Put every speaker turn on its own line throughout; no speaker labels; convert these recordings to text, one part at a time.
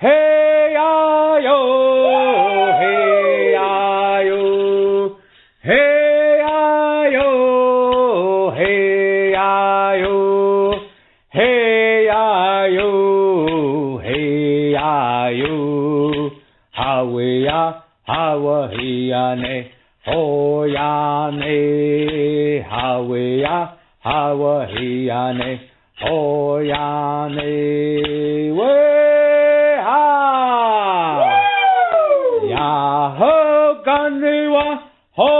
hey ya yo, hey ya yo, hey ya yo, hey ya yo, hey ya yo, hey ya yo, hawe ya, hawa he ya ne, ho ya ne, hawe ya, hawa he ya ne, ho ya ne, we ha, ya ho ganewa, ho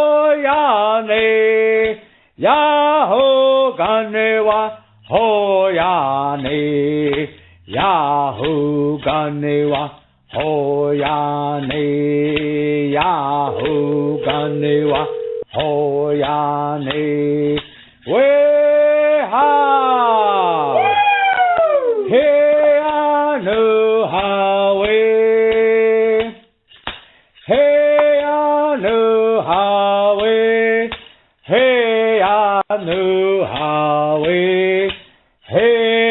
ya ne, ya ho ganewa, ho ya ne, ya ho ganewa, ho ya ne, ya ho ganewa, ho ya ne, we ha, he anu ha we, he anu ha we, he anu ha we, he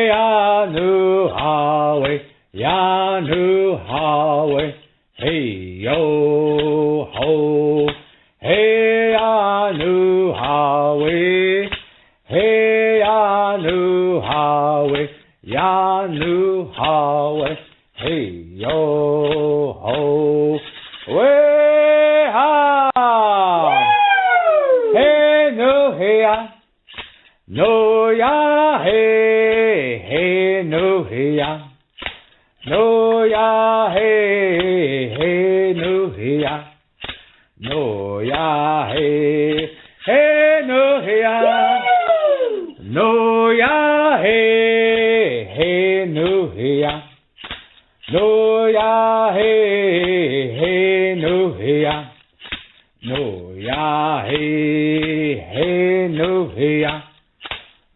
anu ha we, ya nu ha we, hey yo ho, hey anu ha we, hey anu ha we, ya nu ha we, hey yo ho, we ha, hey no hey ya, no ya hey, hey no hey ya, no ya hey, hey no hey ya, no ya hey, hey no hey ya, no ya hey, hey no hey ya, no ya hey, hey no hey ya, no ya hey, hey no hey ya,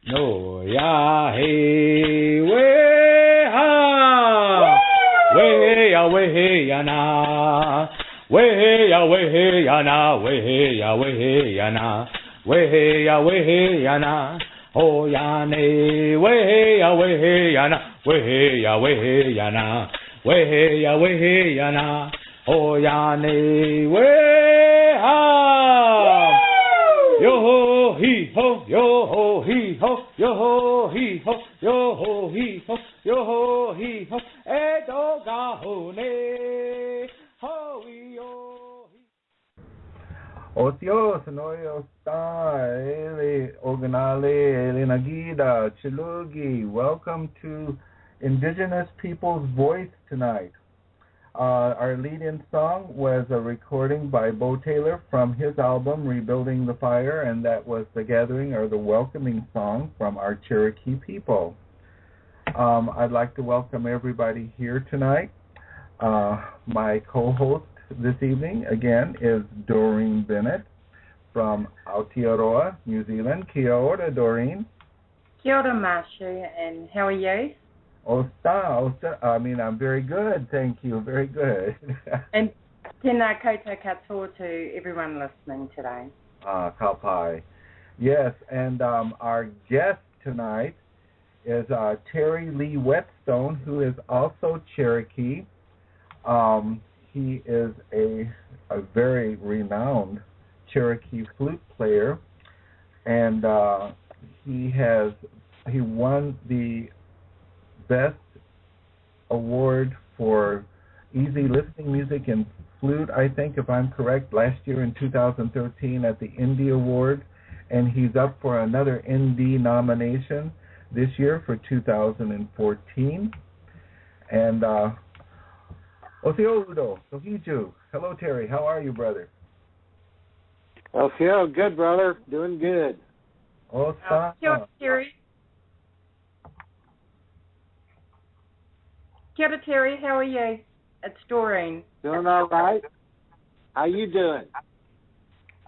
no ya hey, we ha, we ya na, we ya na, we ya na, we ya na, oh ya ne, we ya na, we ya na, we ya na, oh ya ne, we ha, yo ho he ho, yo ho he ho, yo ho he ho, yo ho he ho, yo ho he ho, e do ga ho ne, ho yo he.
Osios, Noyo Star, Ele, Oganale, Ele Nagida, Chilugi. Welcome to Indigenous People's Voice tonight. Our lead-in song was a recording by Bo Taylor from his album Rebuilding the Fire, and that was the gathering or the welcoming song from our Cherokee people. I'd like to welcome everybody here tonight. My co-host this evening, again, is Doreen Bennett from Aotearoa, New Zealand. Kia ora, Doreen.
Kia ora, Mashu, and how are you?
I'm very good, thank you, very good.
And tēnā koutou katoa to everyone listening today.
Ka pai. Yes, and our guest tonight is terrylee Whetstone, who is also Cherokee. He is a very renowned Cherokee flute player, and he won the Best Award for Easy Listening Music in Flute, I think, if I'm correct, last year in 2013 at the Inde Awards, and he's up for another Inde nomination this year for 2014. And Oseodo, Sohiju. Hello, Terry. How are you, brother?
Oseo, good, brother. Doing good.
Osa.
Terry. Kia ora, Terry. How are you? It's Doreen.
Doing all right. How you doing?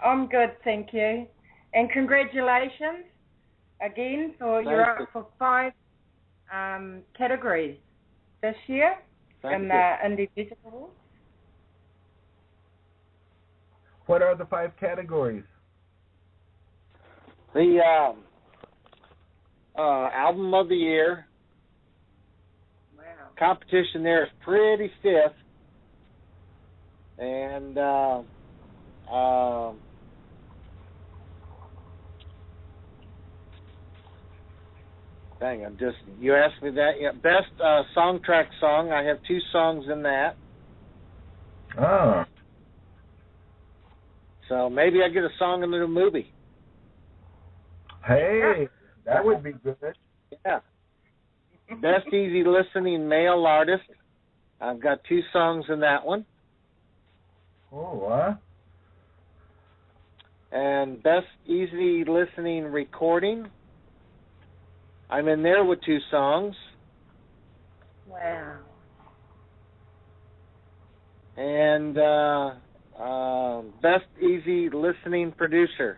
I'm good, thank you. And congratulations again you're up for 5 categories this year in the Inde Awards.
What are the 5 categories?
The Album of the Year.
Wow.
competition there is pretty stiff. And dang, you asked me that. Yeah, best song track song. I have 2 songs in that.
Oh.
So maybe I get a song in the movie.
Hey, that would be good.
Yeah. Best easy listening male artist. I've got 2 songs in that one.
Oh, huh?
And best easy listening recording. I'm in there with 2 songs.
Wow.
And best easy listening producer.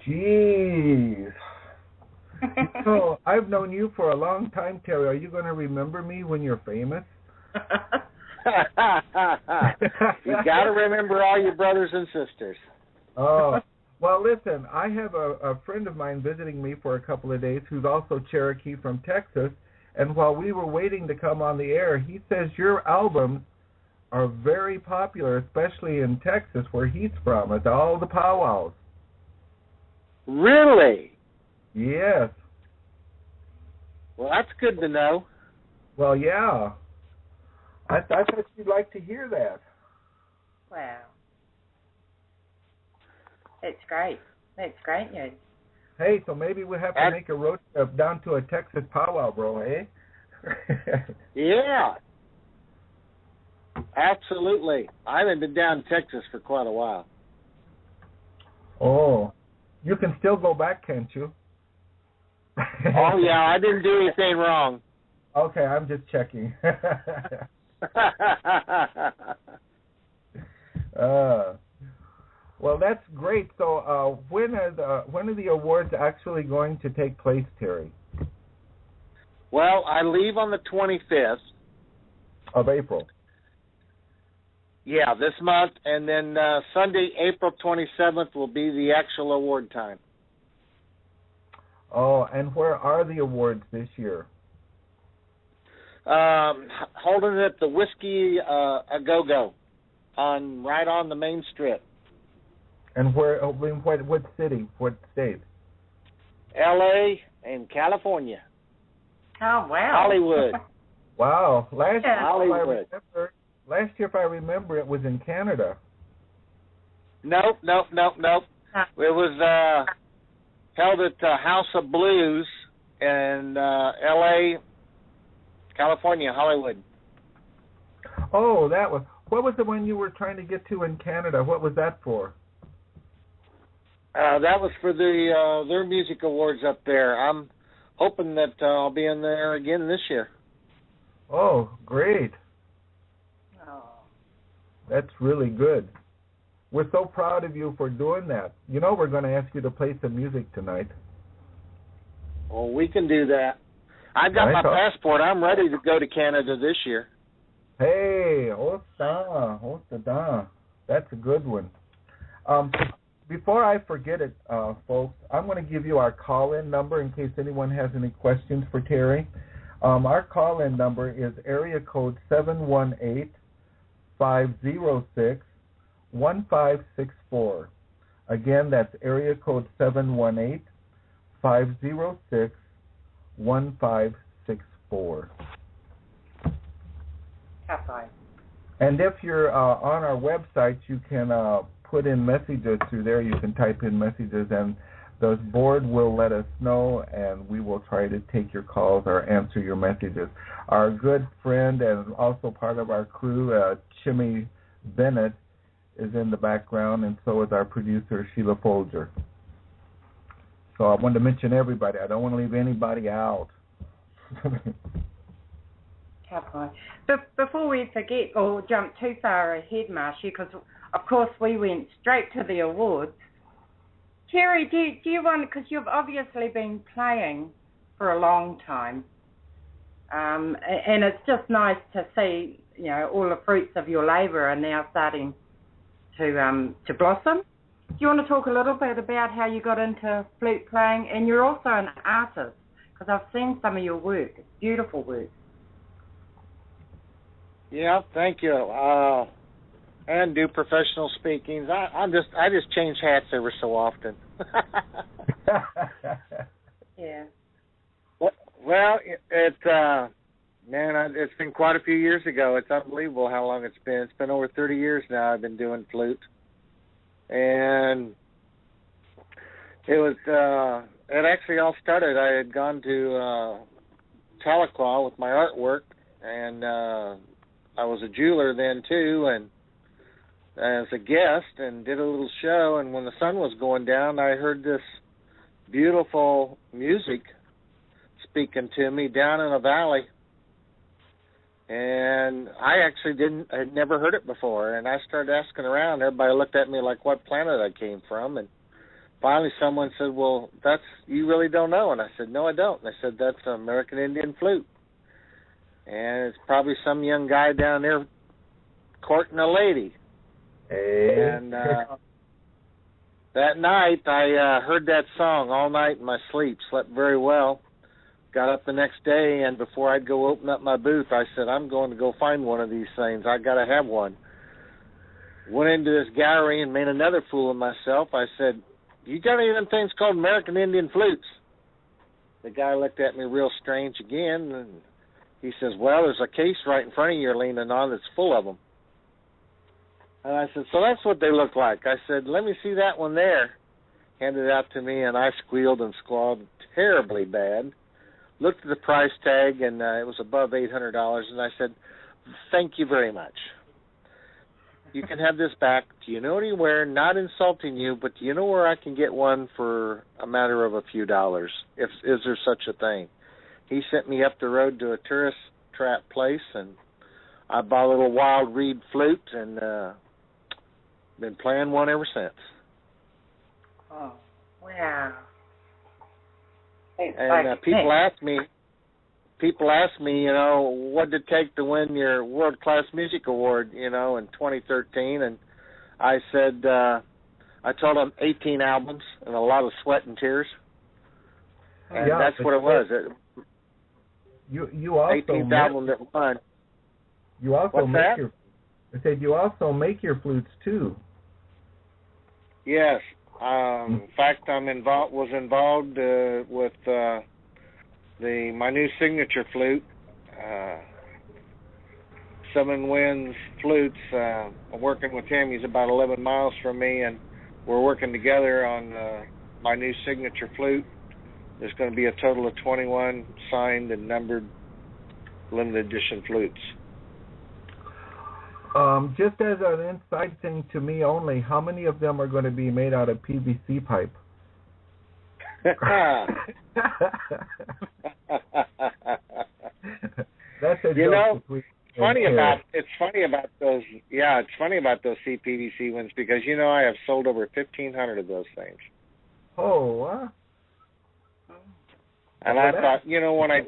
Jeez. So I've known you for a long time, Terry. Are you going to remember me when you're famous?
You got to remember all your brothers and sisters.
Oh, well, listen, I have a friend of mine visiting me for a couple of days who's also Cherokee from Texas, and while we were waiting to come on the air, he says your albums are very popular, especially in Texas, where he's from, at all the powwows.
Really?
Yes.
Well, that's good to know.
Well, yeah. I thought you'd like to hear that.
Wow. That's great. That's great news.
Hey, so maybe we'll have to make a road trip down to a Texas powwow, bro, eh?
Yeah. Absolutely. I haven't been down in Texas for quite a while.
Oh. You can still go back, can't you?
Oh, yeah, I didn't do anything wrong.
Okay, I'm just checking. Well, that's great. So, when are the awards actually going to take place, Terry?
Well, I leave on the 25th
of April.
Yeah, this month, and then Sunday, April 27th will be the actual award time.
Oh, and where are the awards this year?
Holding it at the Whiskey A Go-Go, right on the main strip.
And where? What city? What state?
L.A. and California.
Oh, wow.
Hollywood.
Wow. Last year, if I remember, it was in Canada.
Nope. It was held at the House of Blues in L.A., California, Hollywood.
Oh, what was the one you were trying to get to in Canada? What was that for?
That was for their music awards up there. I'm hoping that I'll be in there again this year.
Oh, great.
Oh.
That's really good. We're so proud of you for doing that. You know we're going to ask you to play some music tonight.
Well, we can do that. I've got my passport. I'm ready to go to Canada this year.
Hey, that's a good one. Before I forget it, folks, I'm going to give you our call-in number in case anyone has any questions for Terry. Our call-in number is area code 718-506-1564. Again, that's area code 718-506-1564. And if you're on our website, you can put in messages through there. You can type in messages, and the board will let us know, and we will try to take your calls or answer your messages. Our good friend and also part of our crew, Bennett, is in the background, and so is our producer, Sheila Folger. So I wanted to mention everybody. I don't want to leave anybody out.
Before we forget or jump too far ahead, Mashu, because of course we went straight to the awards. Terry, do you want, because you've obviously been playing for a long time, and it's just nice to see, all the fruits of your labour are now starting to blossom. Do you want to talk a little bit about how you got into flute playing? And you're also an artist, because I've seen some of your work. It's beautiful work.
Yeah, thank you. And do professional speakings. I just change hats every so often.
Yeah.
Well, it's been quite a few years ago. It's unbelievable how long it's been. It's been over 30 years now I've been doing flute. And it actually all started, I had gone to Tahlequah with my artwork, and I was a jeweler then too, and as a guest, and did a little show, and when the sun was going down, I heard this beautiful music speaking to me down in a valley, and I actually had never heard it before, and I started asking around. Everybody looked at me like what planet I came from, and finally someone said, well, you really don't know, and I said, no, I don't, and they said, that's an American Indian flute, and it's probably some young guy down there courting a lady.
Hey.
And that night, I heard that song all night in my sleep, slept very well, got up the next day, and before I'd go open up my booth, I said, I'm going to go find one of these things. I got to have one. Went into this gallery and made another fool of myself. I said, you got any of them things called American Indian flutes? The guy looked at me real strange again, and he says, well, there's a case right in front of you you're leaning on that's full of them. And I said, so that's what they look like. I said, let me see that one there. Handed it out to me, and I squealed and squalled terribly bad. Looked at the price tag, and it was above $800, and I said, thank you very much. You can have this back. Do you know anywhere, not insulting you, but do you know where I can get one for a matter of a few dollars? Is there such a thing? He sent me up the road to a tourist trap place, and I bought a little wild reed flute, and been playing one ever since.
Oh, wow.
And people ask me, what did it take to win your World Class Music Award, in 2013? And I said, I told them 18 albums and a lot of sweat and tears. And that's what it was.
You also
18th album that won.
You also
What's
make
that?
I said you also make your flutes too.
Yes. In fact, was involved with my new signature flute, Seven Winds Flutes. I'm working with him. He's about 11 miles from me, and we're working together on my new signature flute. There's going to be a total of 21 signed and numbered limited edition flutes.
Just as an inside thing to me only, how many of them are going to be made out of PVC pipe? That's a joke.
It's funny about those. Yeah, it's funny about those CPVC ones because I have sold over 1,500 of those things.
Oh, what?
And I thought, when I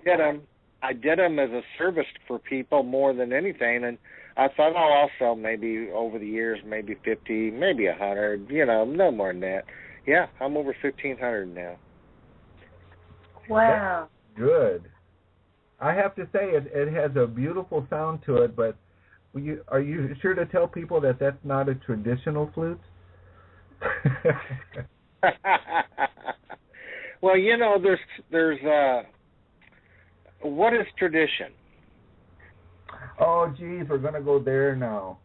did them as a service for people more than anything, and I thought, I'll sell maybe over the years, maybe 50, maybe 100, no more than that. Yeah, I'm over 1,500 now.
Wow.
That's good. I have to say, it has a beautiful sound to it, but are you sure to tell people that that's not a traditional flute?
Well, there's what is tradition?
Oh, geez, we're going to go there now.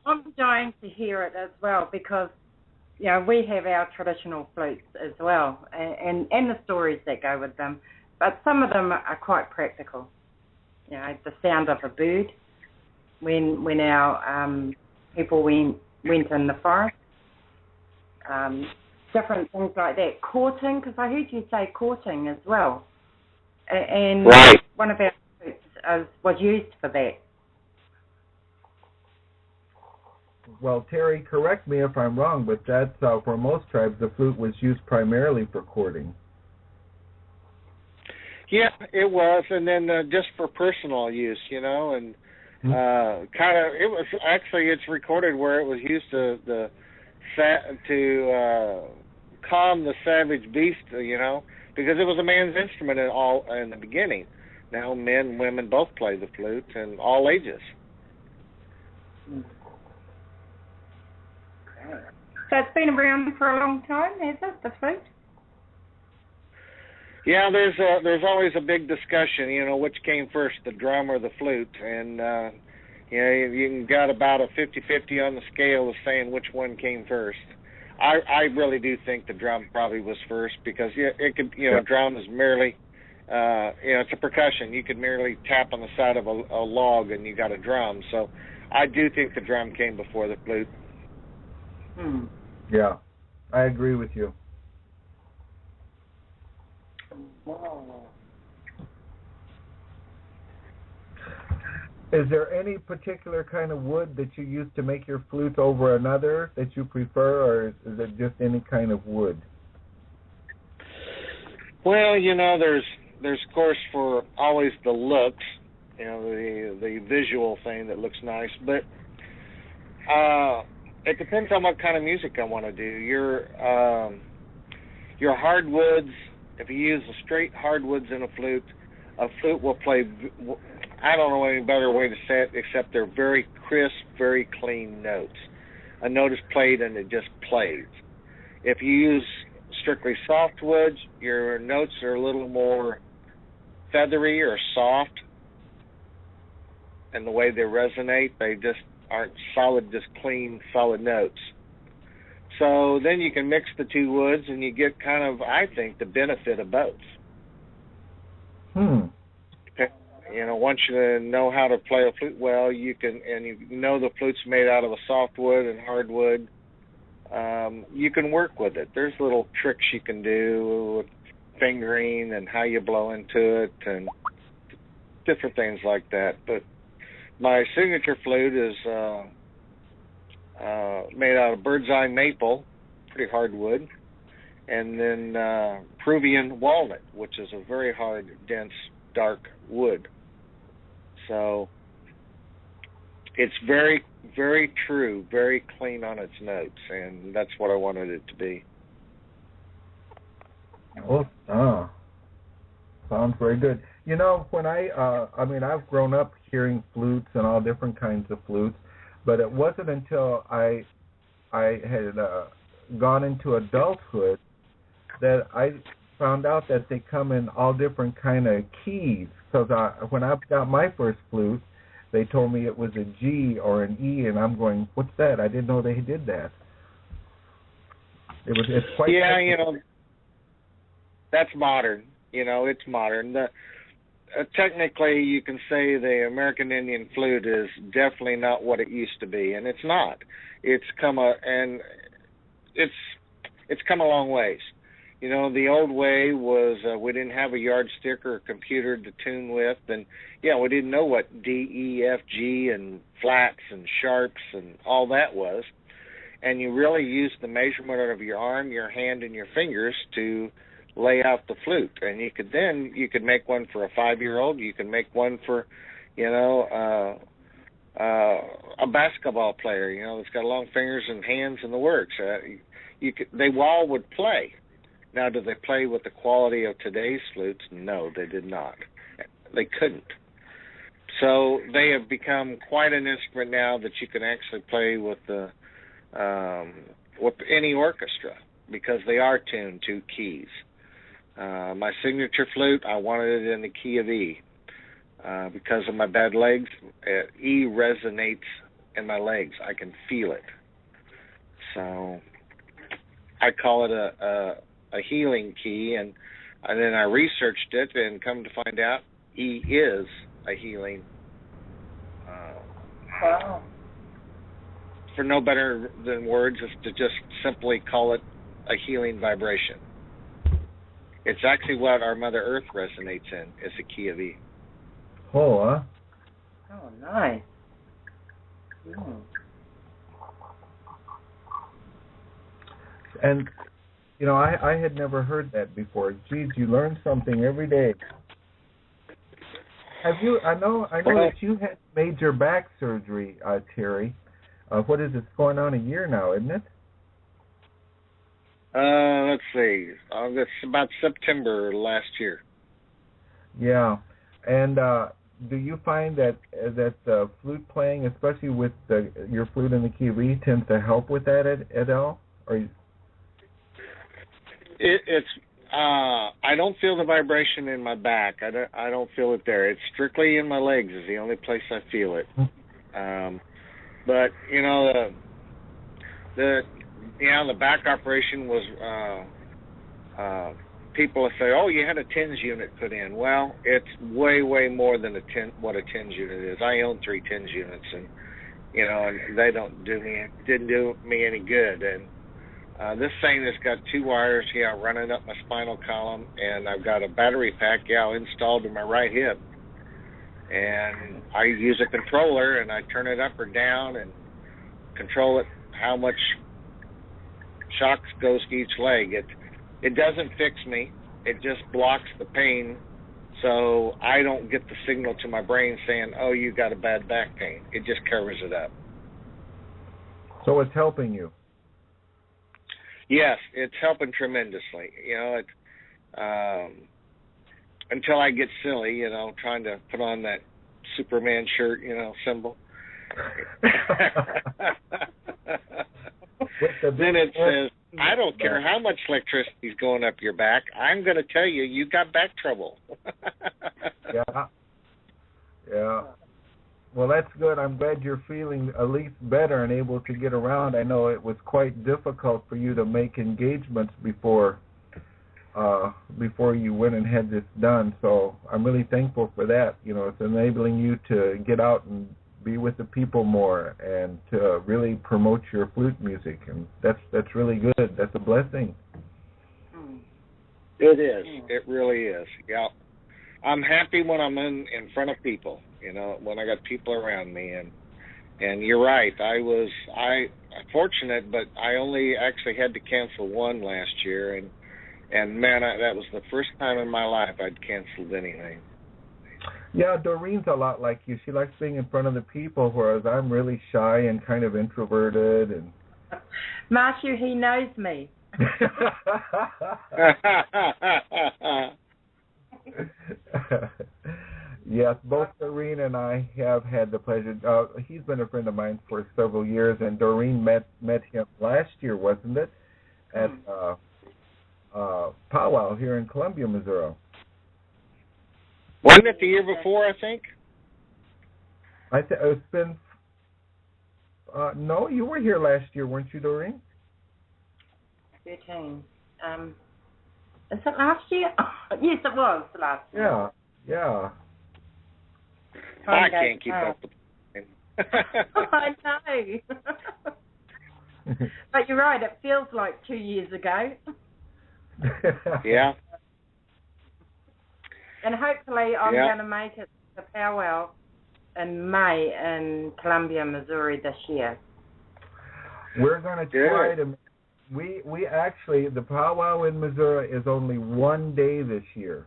I'm dying to hear it as well because, we have our traditional flutes as well and the stories that go with them. But some of them are quite practical. The sound of a bird when our people went in the forest. Different things like that. Courting, because I heard you say courting as well. And
right.
One of our flutes was used for that.
Well, Terry, correct me if I'm wrong, but that's for most tribes, the flute was used primarily for courting.
Yeah, it was, and then just for personal use, and it was actually, it's recorded where it was used to calm the savage beast, because it was a man's instrument in the beginning. Now men and women both play the flute, and all ages.
So it's been around for a long time, has it, the flute?
Yeah, there's always a big discussion, which came first, the drum or the flute, and you got about a 50-50 on the scale of saying which one came first. I really do think the drum probably was first, because it could, drum is merely, it's a percussion. You could merely tap on the side of a log and you got a drum. So I do think the drum came before the flute.
Yeah, I agree with you. Is there any particular kind of wood that you use to make your flute over another that you prefer, or is it just any kind of wood?
Well, there's of course for always the looks, the visual thing that looks nice, but it depends on what kind of music I want to do. Your hardwoods, if you use the straight hardwoods in a flute will play, I don't know any better way to say it, except they're very crisp, very clean notes. A note is played and it just plays. If you use strictly softwoods, your notes are a little more feathery or soft, and the way they resonate, they just aren't solid, just clean, solid notes. So then you can mix the two woods and you get kind of, I think, the benefit of both. Once you know how to play a flute well, you know the flute's made out of a softwood and hardwood, you can work with it. There's little tricks you can do with fingering and how you blow into it and different things like that. But my signature flute is made out of bird's eye maple, pretty hard wood, and then Peruvian walnut, which is a very hard, dense, dark wood. So it's very, very true, very clean on its notes, and that's what I wanted it to be.
Oh, sounds very good. When I've grown up hearing flutes and all different kinds of flutes, but it wasn't until I had gone into adulthood that I found out that they come in all different kind of keys. Because when I got my first flute, they told me it was a G or an E, and I'm going, what's that? I didn't know they did that. It's quite technical.
That's modern. It's modern. Technically, you can say the American Indian flute is definitely not what it used to be, and it's not. It's come a long ways. The old way was we didn't have a yardstick or a computer to tune with, and we didn't know what D, E, F, G, and flats and sharps and all that was, and you really used the measurement of your arm, your hand, and your fingers to lay out the flute. And you could make one for a 5-year-old. You can make one for, a basketball player, that's got long fingers and hands and the works. They all would play. Now, do they play with the quality of today's flutes? No, they did not. They couldn't. So they have become quite an instrument now that you can actually play with any orchestra, because they are tuned to keys. My signature flute, I wanted it in the key of E. Because of my bad legs, E resonates in my legs. I can feel it. So I call it a healing key, and then I researched it and come to find out E is a healing.
Wow.
For no better than words is to just simply call it a healing vibration. It's actually what our Mother Earth resonates in, is the key of E.
Oh,
nice.
And I had never heard that before. Geez, you learn something every day. Have you? I know that you had major back surgery, Terry. What is it? It's going on a year now, isn't it?
Let's see. August, about September last year.
Yeah. And do you find that flute playing, especially with your flute in the key of E, tends to help with that at all? Or
It's I don't feel the vibration in my back. I don't feel it there. It's strictly in my legs is the only place I feel it. But you know the back operation was people say, oh, you had a TENS unit put in. Well, it's way more than what a TENS unit is. I own 3 TENS units, and and they didn't do me any good. And this thing has got 2 wires, running up my spinal column, and I've got a battery pack, installed in my right hip. And I use a controller, and I turn it up or down and control it, how much shock goes to each leg. It doesn't fix me. It just blocks the pain, so I don't get the signal to my brain saying, oh, you got a bad back pain. It just covers it up.
So it's helping you?
Yes, it's helping tremendously. Until I get silly, trying to put on that Superman shirt, symbol. Then it says, I don't care how much electricity is going up your back. I'm going to tell you, you got back trouble.
Yeah. Well, that's good. I'm glad you're feeling at least better and able to get around. I know it was quite difficult for you to make engagements before you went and had this done. So I'm really thankful for that. It's enabling you to get out and be with the people more and to really promote your flute music, and that's really good. That's a blessing.
It is. It really is. Yeah. I'm happy when I'm in front of people, when I got people around me, and you're right. I fortunate, but I only actually had to cancel one last year, and man, that was the first time in my life I'd canceled anything.
Yeah, Doreen's a lot like you. She likes being in front of the people, whereas I'm really shy and kind of introverted. And
Mashu, he knows me.
Yes, both Doreen and I have had the pleasure. He's been a friend of mine for several years, and Doreen met him last year, wasn't it, at Powwow here in Columbia, Missouri.
Wasn't it the year before, I think?
It's been... no, you were here last year, weren't you, Doreen?
13. Is it last year? Yes, it was last year.
Yeah.
I can't keep up with it.
I know. But you're right, it feels like 2 years ago.
Yeah.
And hopefully I'm going to make it to powwow in May in Columbia, Missouri this year.
We're going to try to... We actually, the powwow in Missouri is only one day this year.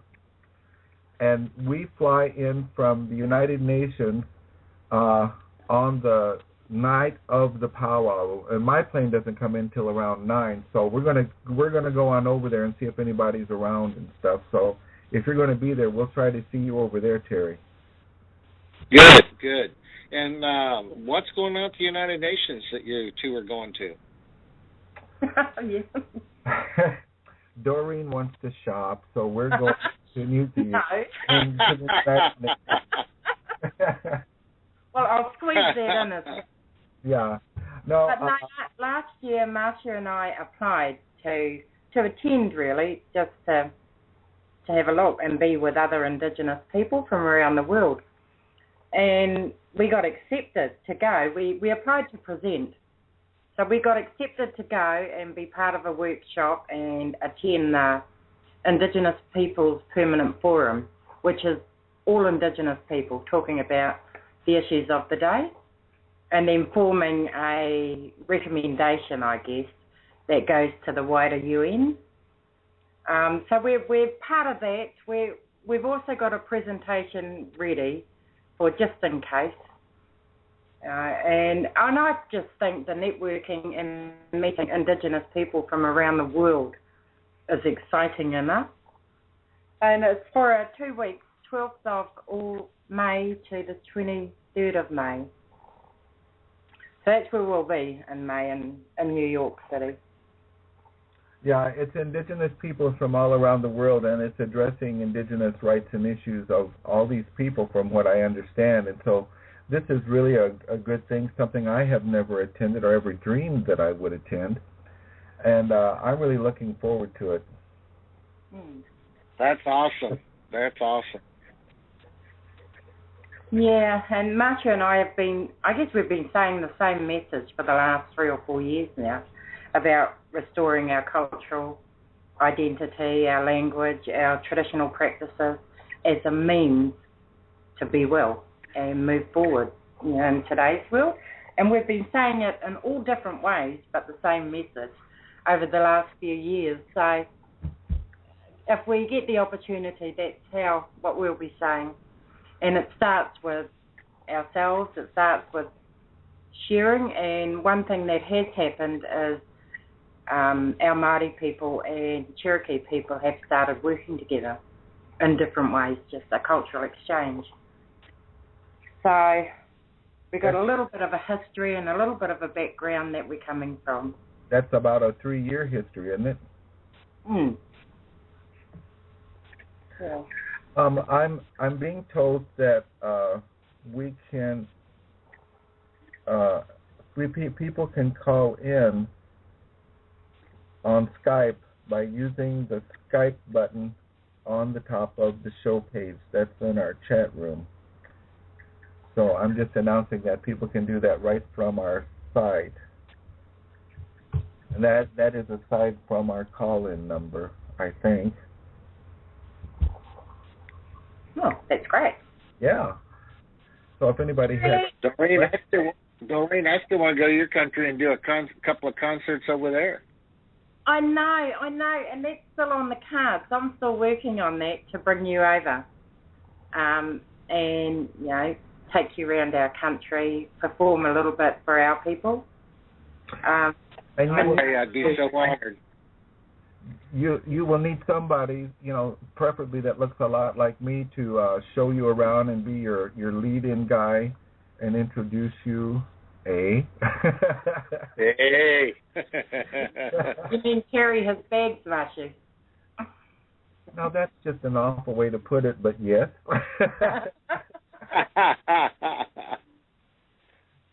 And we fly in from the United Nations on the night of the powwow. And my plane doesn't come in till around 9. So we're gonna go on over there and see if anybody's around and stuff. So if you're going to be there, we'll try to see you over there, Terry.
Good. And what's going on at the United Nations that you two are going to?
Doreen wants to shop, so we're going to New Zealand.
Well, I'll squeeze that in as well.
Yeah. No.
But last year, Masha and I applied to attend, really, just to have a look and be with other Indigenous people from around the world. And we got accepted to go. We applied to present. So we got accepted to go and be part of a workshop and attend the Indigenous Peoples Permanent Forum, which is all Indigenous people talking about the issues of the day, and then forming a recommendation, I guess, that goes to the wider UN. So we're part of that. We've also got a presentation ready for just in case. And I just think the networking and meeting Indigenous people from around the world is exciting enough. And it's for 2 weeks, 12th of May to the 23rd of May. So that's where we'll be in May in New York City.
Yeah, it's Indigenous people from all around the world, and it's addressing Indigenous rights and issues of all these people from what I understand. And so this is really a good thing, something I have never attended or ever dreamed that I would attend. And I'm really looking forward to it.
That's awesome. That's awesome.
Yeah, and Mashu and I we've been saying the same message for the last 3 or 4 years now about restoring our cultural identity, our language, our traditional practices as a means to be well and move forward in today's world. And we've been saying it in all different ways, but the same message over the last few years. So if we get the opportunity, that's what we'll be saying. And it starts with ourselves, it starts with sharing. And one thing that has happened is our Māori people and Cherokee people have started working together in different ways, just a cultural exchange. So we've got a little bit of a history and a little bit of a background that we're coming from.
That's about a 3-year history, isn't it?
Yeah.
I'm being told that we can people can call in on Skype by using the Skype button on the top of the show page. That's in our chat room. So I'm just announcing that people can do that right from our site. And that is aside from our call-in number, I think.
Oh, that's great.
Yeah. So if anybody has...
Doreen, I still want to go to your country and do a couple of concerts over there.
I know, and that's still on the cards. I'm still working on that to bring you over, and take you around our country, perform a little bit for our people.
And
I'd be so honored.
You will need somebody, preferably that looks a lot like me to show you around and be your lead-in guy and introduce you. Hey.
You mean carry his bags, Mashu?
No, that's just an awful way to put it, but yes.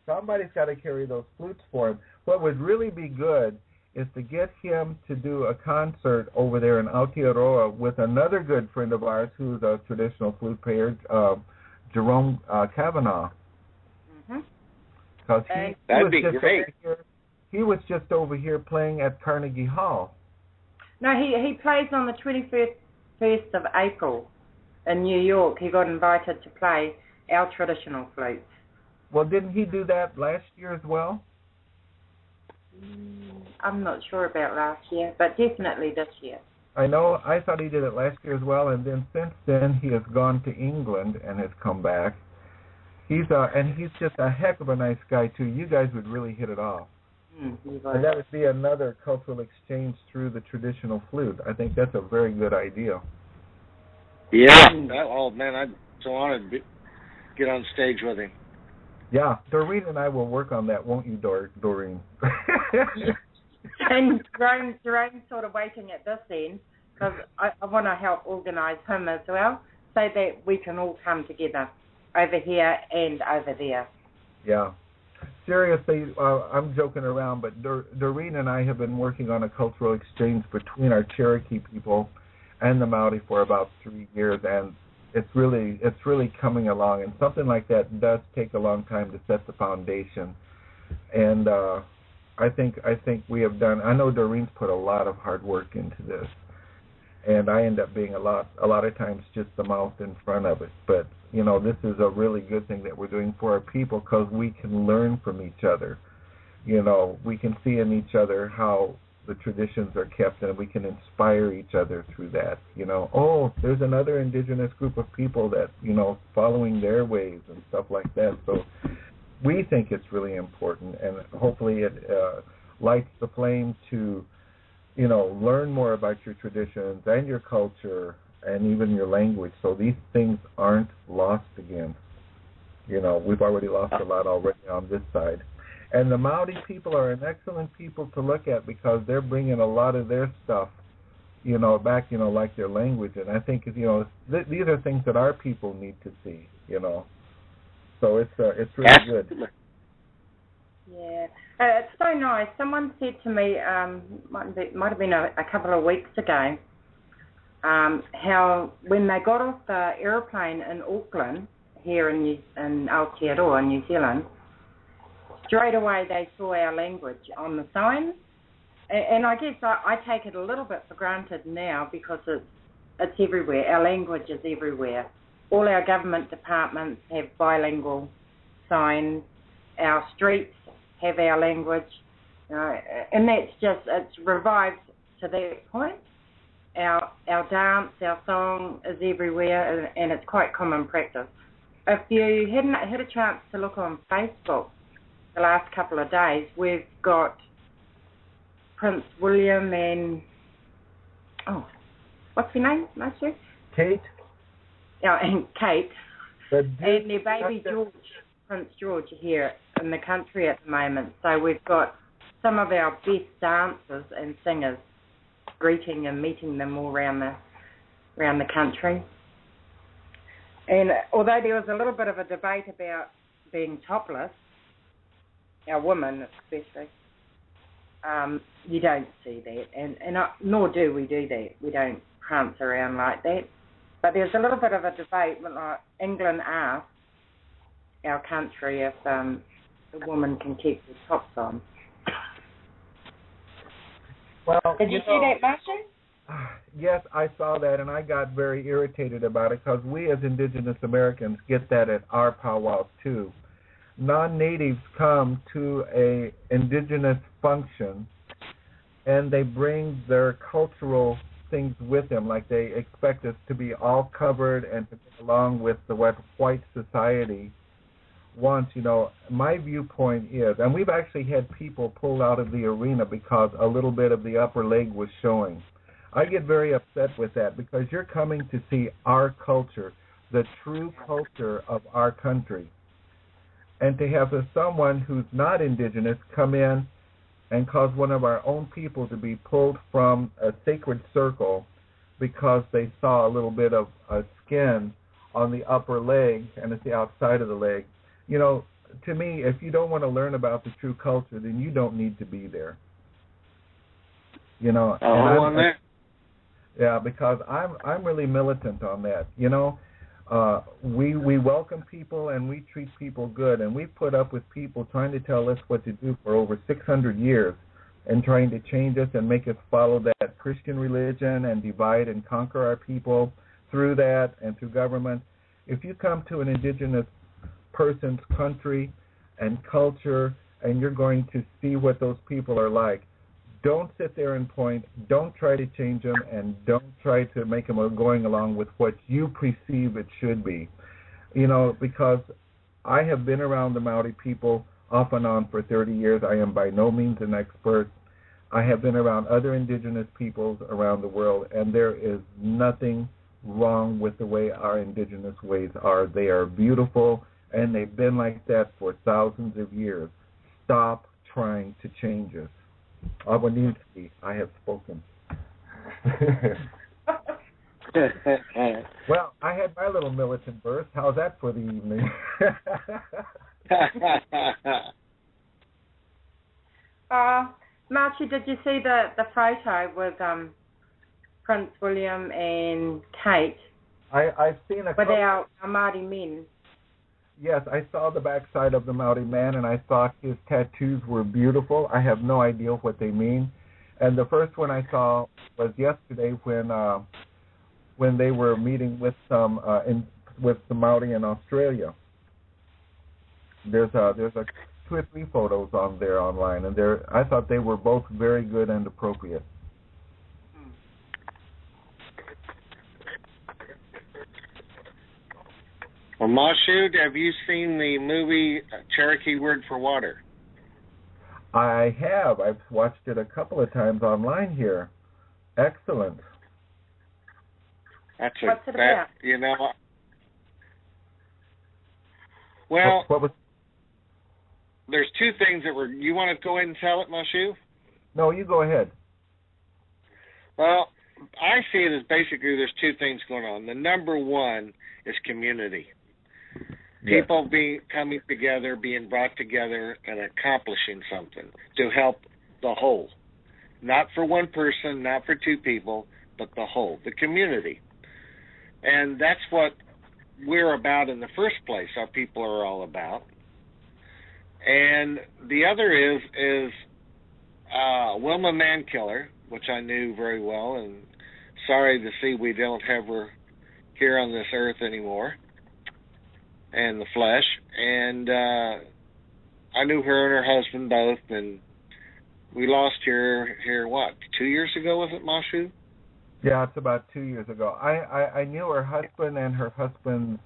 Somebody's got to carry those flutes for him. What would really be good is to get him to do a concert over there in Aotearoa with another good friend of ours who's a traditional flute player, Jerome Kavanaugh. Because
that'd be great.
He was just over here playing at Carnegie Hall.
No, he plays on the 21st of April in New York. He got invited to play our traditional flutes.
Well, didn't he do that last year as well?
I'm not sure about last year, but definitely this year.
I know. I thought he did it last year as well, and then since then he has gone to England and has come back. He's just a heck of a nice guy too. You guys would really hit it off. And that would be another cultural exchange through the traditional flute. I think that's a very good idea.
Yeah. Oh man, I'm so honored to get on stage with him.
Yeah, Doreen and I will work on that, won't you, Doreen?
And Jerome's sort of waiting at this end because I want to help organise him as well so that we can all come together over here and over there.
Yeah. Seriously, I'm joking around, but Doreen and I have been working on a cultural exchange between our Cherokee people and the Maori for about 3 years, and it's really coming along. And something like that does take a long time to set the foundation. And I think we have done. I know Doreen's put a lot of hard work into this, and I end up being a lot of times just the mouth in front of it. But this is a really good thing that we're doing for our people because we can learn from each other. We can see in each other how the traditions are kept, and we can inspire each other through that. There's another indigenous group of people that, following their ways and stuff like that. So we think it's really important, and hopefully it lights the flame to, learn more about your traditions and your culture and even your language, so these things aren't lost again. We've already lost a lot already on this side. And the Maori people are an excellent people to look at because they're bringing a lot of their stuff, back, like their language. And I think, these are things that our people need to see, So it's really good.
Yeah, it's so nice. Someone said to me, might have been a couple of weeks ago, how when they got off the aeroplane in Auckland, here in Aotearoa, New Zealand, straight away they saw our language on the signs. And I guess I take it a little bit for granted now because it's everywhere. Our language is everywhere. All our government departments have bilingual signs. Our streets have our language. And it's revived to that point. Our dance, our song is everywhere, and it's quite common practice. If you hadn't had a chance to look on Facebook the last couple of days, we've got Prince William and, what's her name, Mashu?
Kate.
Yeah, and Kate. And their baby George, Prince George, here in the country at the moment. So we've got some of our best dancers and singers greeting and meeting them all around the country. And although there was a little bit of a debate about being topless, our women especially, you don't see that, and nor do we do that. We don't prance around like that. But there's a little bit of a debate when England asked our country if the woman can keep their tops on.
Well,
did you see that, Mashu?
Yes, I saw that, and I got very irritated about it because we as Indigenous Americans get that at our powwows too. Non-natives come to a Indigenous function, and they bring their cultural things with them, like they expect us to be all covered and to get along with what white society wants. My viewpoint is, and we've actually had people pulled out of the arena because a little bit of the upper leg was showing. I get very upset with that because you're coming to see our culture, the true culture of our country. And to have someone who's not Indigenous come in and cause one of our own people to be pulled from a sacred circle because they saw a little bit of skin on the upper leg and it's the outside of the leg. To me, if you don't want to learn about the true culture, then you don't need to be there. Yeah, because I'm really militant on that. We welcome people and we treat people good, and we've put up with people trying to tell us what to do for over 600 years and trying to change us and make us follow that Christian religion and divide and conquer our people through that and through government. If you come to an Indigenous person's country and culture and you're going to see what those people are like, don't sit there and point, don't try to change them, and don't try to make them going along with what you perceive it should be. Because I have been around the Maori people off and on for 30 years. I am by no means an expert. I have been around other Indigenous peoples around the world, and there is nothing wrong with the way our Indigenous ways are. They are beautiful, and they've been like that for thousands of years. Stop trying to change us. Awanisi, I have spoken. Well, I had my little militant burst. How's that for the evening?
Marcia, did you see the photo with Prince William and Kate?
I've seen a
with our Māori men.
Yes, I saw the backside of the Maori man, and I thought his tattoos were beautiful. I have no idea what they mean. And the first one I saw was yesterday when they were meeting with with the Maori in Australia. There's 2 or 3 photos on there online, and I thought they were both very good and appropriate.
Well, Mashu, have you seen the movie Cherokee Word for Water?
I have. I've watched it a couple of times online here. Excellent.
What's it about?
You know, well,
what was?
There's two things that were. You want to go ahead and tell it, Mashu?
No, you go ahead.
Well, I see it as basically there's two things going on. The number one is community.
Yes.
People coming together, being brought together, and accomplishing something to help the whole. Not for one person, not for two people, but the whole, the community. And that's what we're about in the first place, our people are all about. And the other is Wilma Mankiller, which I knew very well, and sorry to see we don't have her here on this earth anymore, and the flesh. And I knew her and her husband both, and we lost her here, what, 2 years ago, was it, Mashu?
Yeah, it's about 2 years ago. I knew her husband and her husband's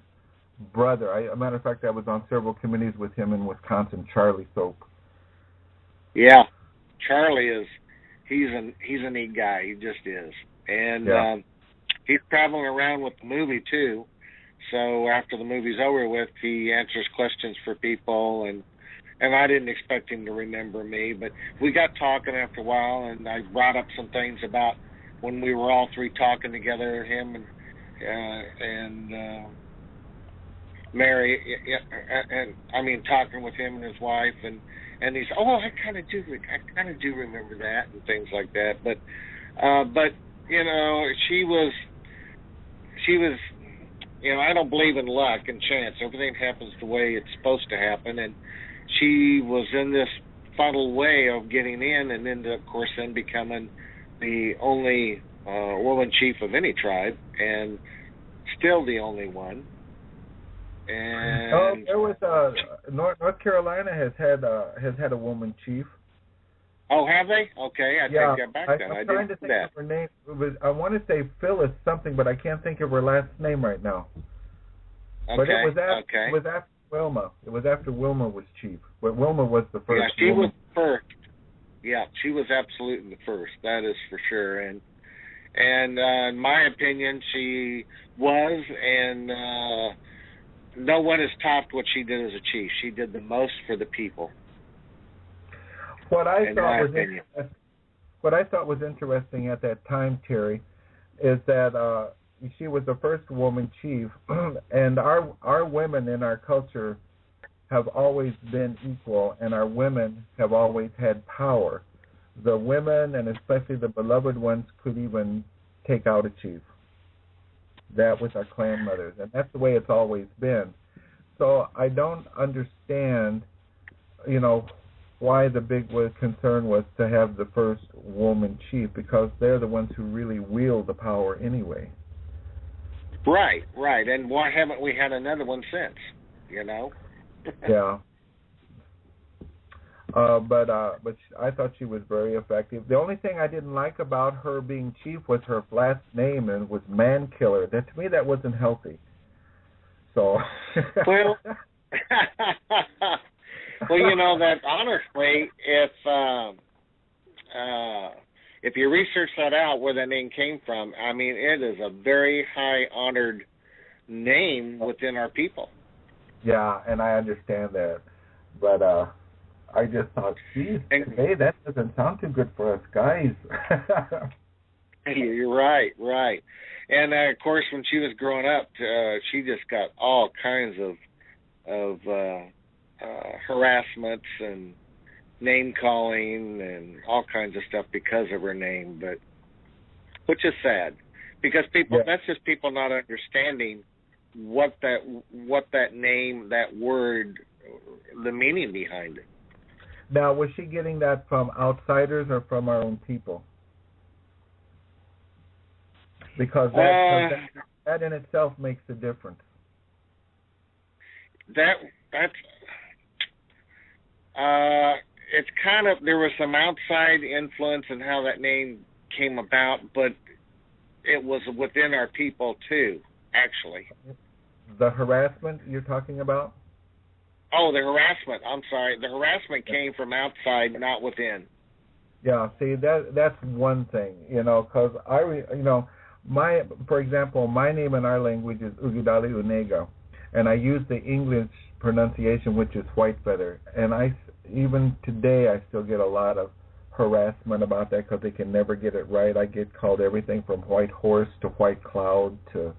brother. As a matter of fact, I was on several committees with him in Wisconsin, Charlie Soap.
Yeah, Charlie he's a neat guy. He just is. And
yeah.
He's traveling around with the movie, too. So after the movie's over with, he answers questions for people, and I didn't expect him to remember me, but we got talking after a while, and I brought up some things about when we were all three talking together, him and Mary, and I mean talking with him and his wife, and he's I kind of do remember that and things like that, but you know, she was, you know, I don't believe in luck and chance. Everything happens the way it's supposed to happen, and she was in this funnel way of getting in, and then, of course, then becoming the only woman chief of any tribe, and still the only one. And
there was North Carolina has had a woman chief.
Oh, have they? Okay, I take that back then.
I'm trying to think of her name. I want to say Phyllis something, but I can't think of her last name right now.
Okay.
But it was after Wilma. It was after Wilma was chief. But Wilma was the first.
Yeah, she
woman.
was first. Yeah, she was absolutely the first. That is for sure. And in my opinion, she was, and no one has topped what she did as a chief. She did the most for the people.
What I thought was interesting at that time, Terry, is that she was the first woman chief, and our women in our culture have always been equal, and our women have always had power. The women, and especially the beloved ones, could even take out a chief. That was our clan mothers, and that's the way it's always been. So I don't understand, you know, why the big concern was to have the first woman chief, because they're the ones who really wield the power anyway.
Right. And why haven't we had another one since, you know?
Yeah. But I thought she was very effective. The only thing I didn't like about her being chief was her last name, and it was Mankiller. That, to me, that wasn't healthy. So.
Well. Well, you know that honestly, if you research that out where that name came from, I mean, it is a very high honored name within our people.
Yeah, and I understand that, but I just thought, geez, hey, that doesn't sound too good for us guys.
You're right, and of course, when she was growing up, she just got all kinds of harassments and name calling and all kinds of stuff because of her name, but which is sad, because that's just people not understanding what that name, that word, the meaning behind it.
Now, was she getting that from outsiders or from our own people? Because that in itself makes a difference.
That's it's kind of, there was some outside influence in how that name came about, but it was within our people too, actually.
The harassment you're talking about?
Oh, the harassment. I'm sorry. The harassment came from outside, not within.
Yeah, see, that's one thing, because for example, my name in our language is Ugidali Unega, and I use the English pronunciation, which is white feather, and even today I still get a lot of harassment about that because they can never get it right. I get called everything from white horse to white cloud to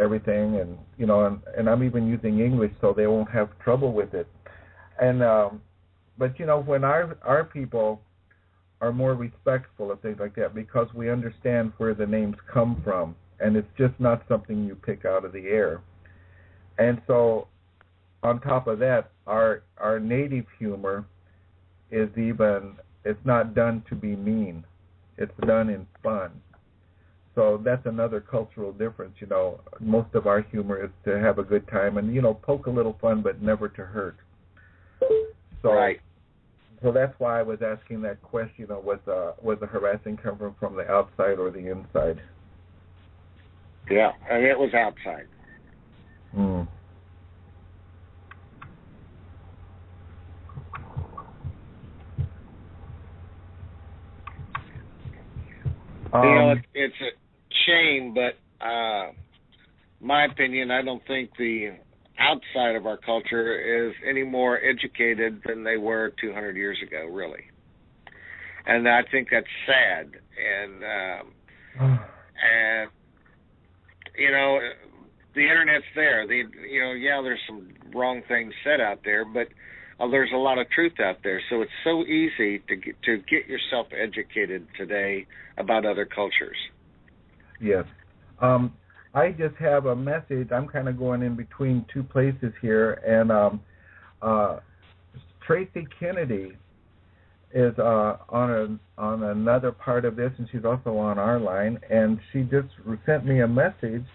everything, and and I'm even using English so they won't have trouble with it. And but when our people are more respectful of things like that because we understand where the names come from, and it's just not something you pick out of the air. And so on top of that, our native humor is it's not done to be mean. It's done in fun. So that's another cultural difference, Most of our humor is to have a good time and, poke a little fun, but never to hurt. So,
right.
So that's why I was asking that question, was the harassing coming from the outside or the inside?
Yeah, and it was outside.
Hmm.
It's a shame, but my opinion, I don't think the outside of our culture is any more educated than they were 200 years ago, really. And I think that's sad. And the internet's there. There's some wrong things said out there, but there's a lot of truth out there. So it's so easy to get yourself educated today about other cultures.
Yes. I just have a message. I'm kind of going in between two places here, and Tracy Kennedy is on another part of this, and she's also on our line, and she just sent me a message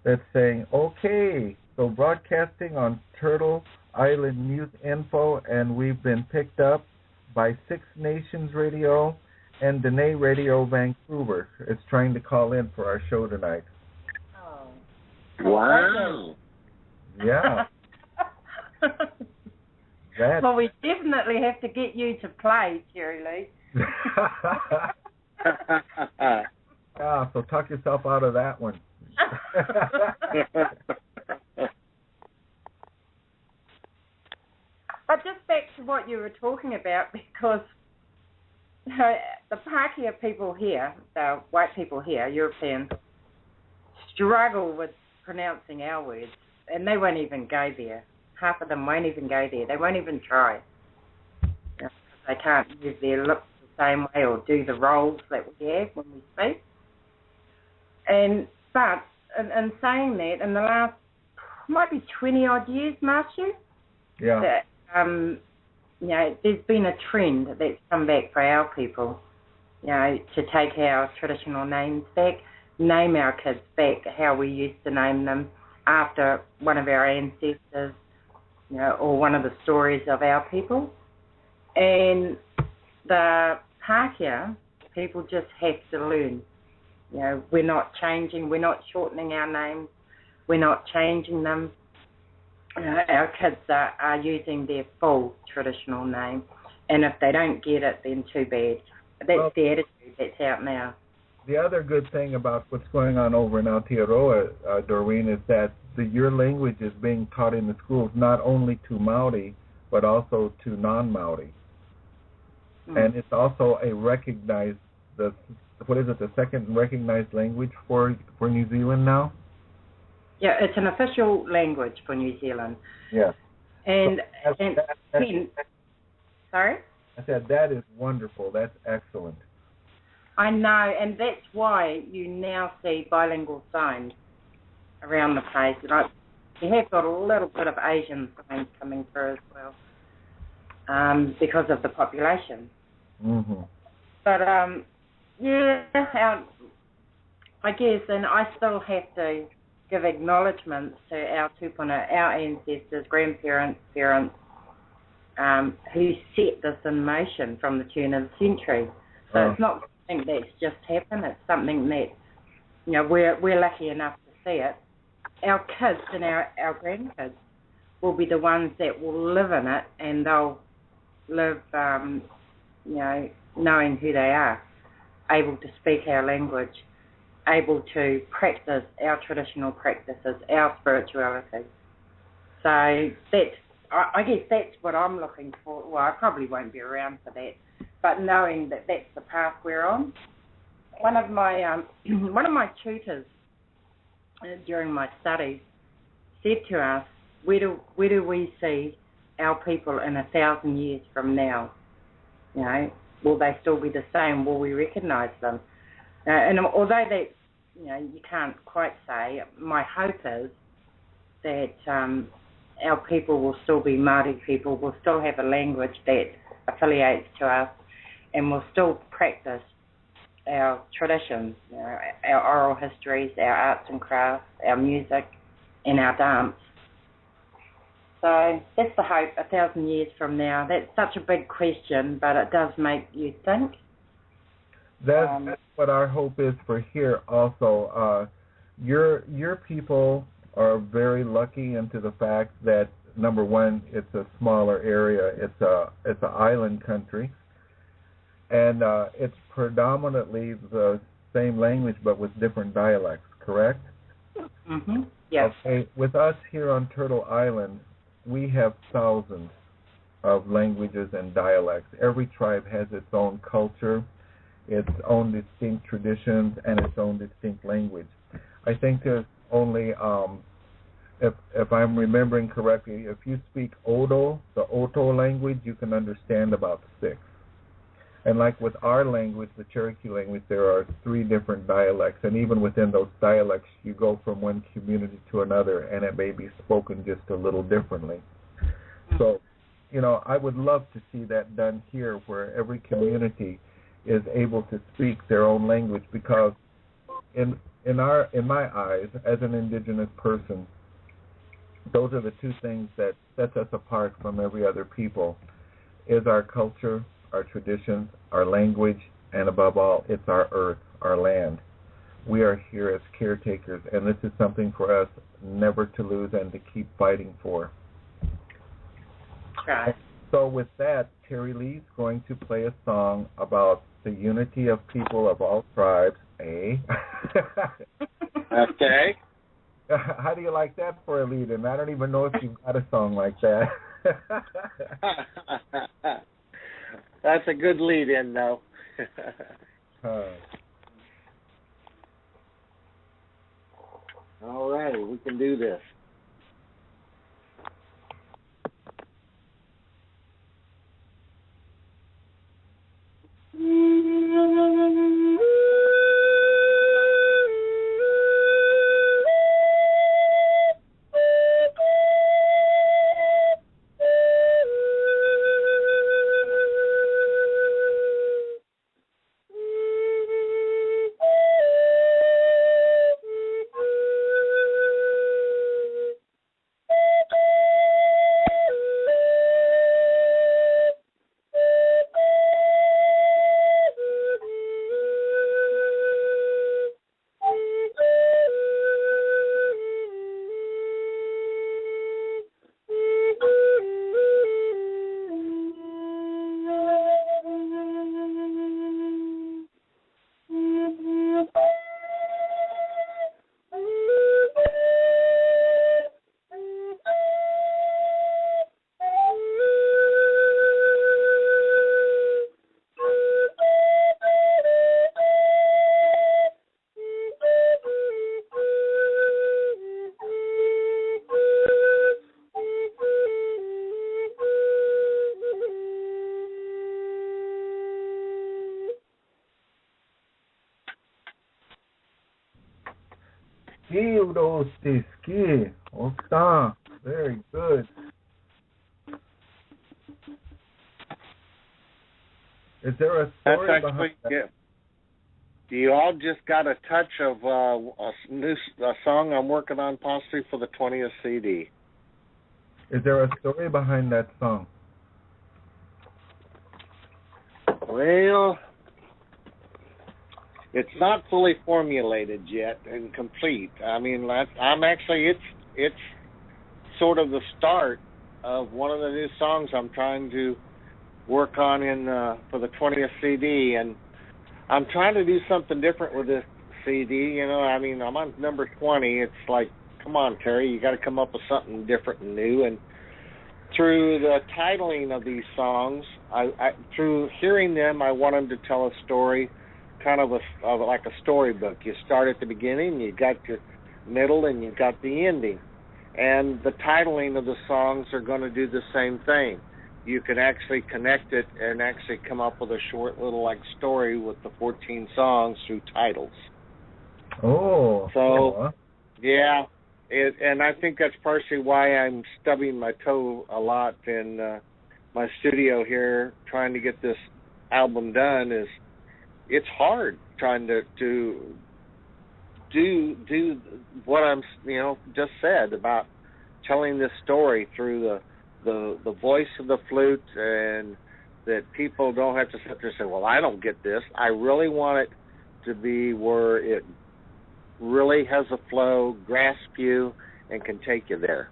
that's saying, okay, so broadcasting on Turtle Island Youth Info, and we've been picked up by Six Nations Radio and Dene Radio Vancouver. It's trying to call in for our show tonight.
Wow.
Yeah.
Well, we definitely have to get you to play, terrylee.
So talk yourself out of that one.
But just back to what you were talking about, because the Pākehā people here, the white people here, Europeans, struggle with pronouncing our words, and they won't even go there. Half of them won't even go there. They won't even try. They can't use their lips the same way or do the roles that we have when we speak. But in saying that, in the last, might be 20-odd years, mashu,
yeah.
That, there's been a trend that's come back for our people, to take our traditional names back, name our kids back how we used to name them after one of our ancestors, or one of the stories of our people. And the Pākehā people just have to learn. We're not changing, we're not shortening our names, we're not changing them. Our kids are using their full traditional name, and if they don't get it, then too bad. That's the attitude that's out now.
The other good thing about what's going on over in Aotearoa, Doreen, is that your language is being taught in the schools not only to Maori, but also to non-Maori. And it's also a recognized, the second recognized language for New Zealand now?
Yeah, it's an official language for New Zealand.
Yeah.
And sorry?
I said that is wonderful. That's excellent.
I know, and that's why you now see bilingual signs around the place. You have got a little bit of Asian signs coming through as well, because of the population.
Mm-hmm.
But, I guess, and I still have to give acknowledgements to our tupuna, our ancestors, grandparents, parents, who set this in motion from the turn of the century. So it's not something that's just happened. It's something that, we're lucky enough to see it. our kids and our grandkids will be the ones that will live in it, and they'll live, knowing who they are, able to speak our language, able to practice our traditional practices, our spirituality. So I guess that's what I'm looking for. Well, I probably won't be around for that, but knowing that that's the path we're on. One of my tutors during my studies said to us, where do we see our people in 1,000 years from now? Will they still be the same? Will we recognise them? And although that you can't quite say, my hope is that our people will still be Māori people, will still have a language that affiliates to us, and will still practice our traditions, our oral histories, our arts and crafts, our music, and our dance. So that's the hope 1,000 years from now. That's such a big question, but it does make you think.
That's what our hope is for here also. Your people are very lucky into the fact that, number one, it's a smaller area. It's an island country, and it's predominantly the same language but with different dialects, correct?
Mm-hmm. Yes.
Okay. With us here on Turtle Island, we have thousands of languages and dialects. Every tribe has its own culture, its own distinct traditions, and its own distinct language. I think there's only, if I'm remembering correctly, if you speak Odo, the Oto language, you can understand about 6. And like with our language, the Cherokee language, there are 3 different dialects, and even within those dialects, you go from one community to another, and it may be spoken just a little differently. So, I would love to see that done here, where every community is able to speak their own language, because in my eyes, as an Indigenous person, those are the 2 things that sets us apart from every other people, is our culture, our traditions, our language, and above all, it's our earth, our land. We are here as caretakers, and this is something for us never to lose and to keep fighting for.
Right.
So with that, Terrylee's going to play a song about the unity of people of all tribes, eh?
Okay.
How do you like that for a lead-in? I don't even know if you've got a song like that.
That's a good lead-in, though. All righty, we can do this.
Very good. Is there a story behind that?
Yeah. You all just got a touch of a song I'm working on possibly for the 20th CD.
Is there a story behind that song?
Well, it's not fully formulated yet and complete. I mean, I'm actually it's sort of the start of one of the new songs I'm trying to work on for the 20th CD, and I'm trying to do something different with this CD. You know, I mean, I'm on number 20. It's like, come on, Terry, you got to come up with something different and new. And through the titling of these songs, through hearing them, I want them to tell a story, kind of like a storybook. You start at the beginning, you got your middle, and you got the ending. And the titling of the songs are going to do the same thing. You can actually connect it and actually come up with a short little like story with the 14 songs through titles.
Oh.
So, yeah. And I think that's partially why I'm stubbing my toe a lot in my studio here, trying to get this album done. Is it's hard trying to do what I'm just said about telling this story through the voice of the flute, and that people don't have to sit there and say, well, I don't get this. I really want it to be where it really has a flow, grasp you, and can take you there.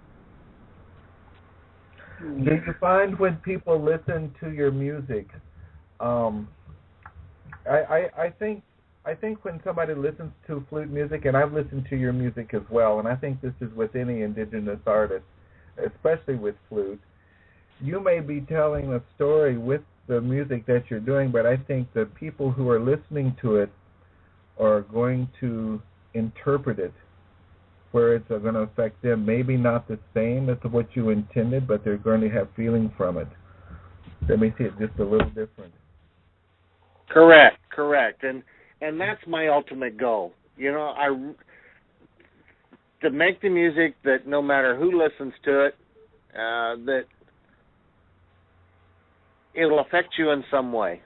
Do you find when people listen to your music, I think when somebody listens to flute music, and I've listened to your music as well, and I think this is with any indigenous artist, especially with flute, you may be telling a story with the music that you're doing, but I think the people who are listening to it are going to interpret it where it's going to affect them. Maybe not the same as what you intended, but they're going to have feeling from it. They may see it just a little different.
Correct. And that's my ultimate goal. You know, to make the music that no matter who listens to it, that it'll affect you in some way.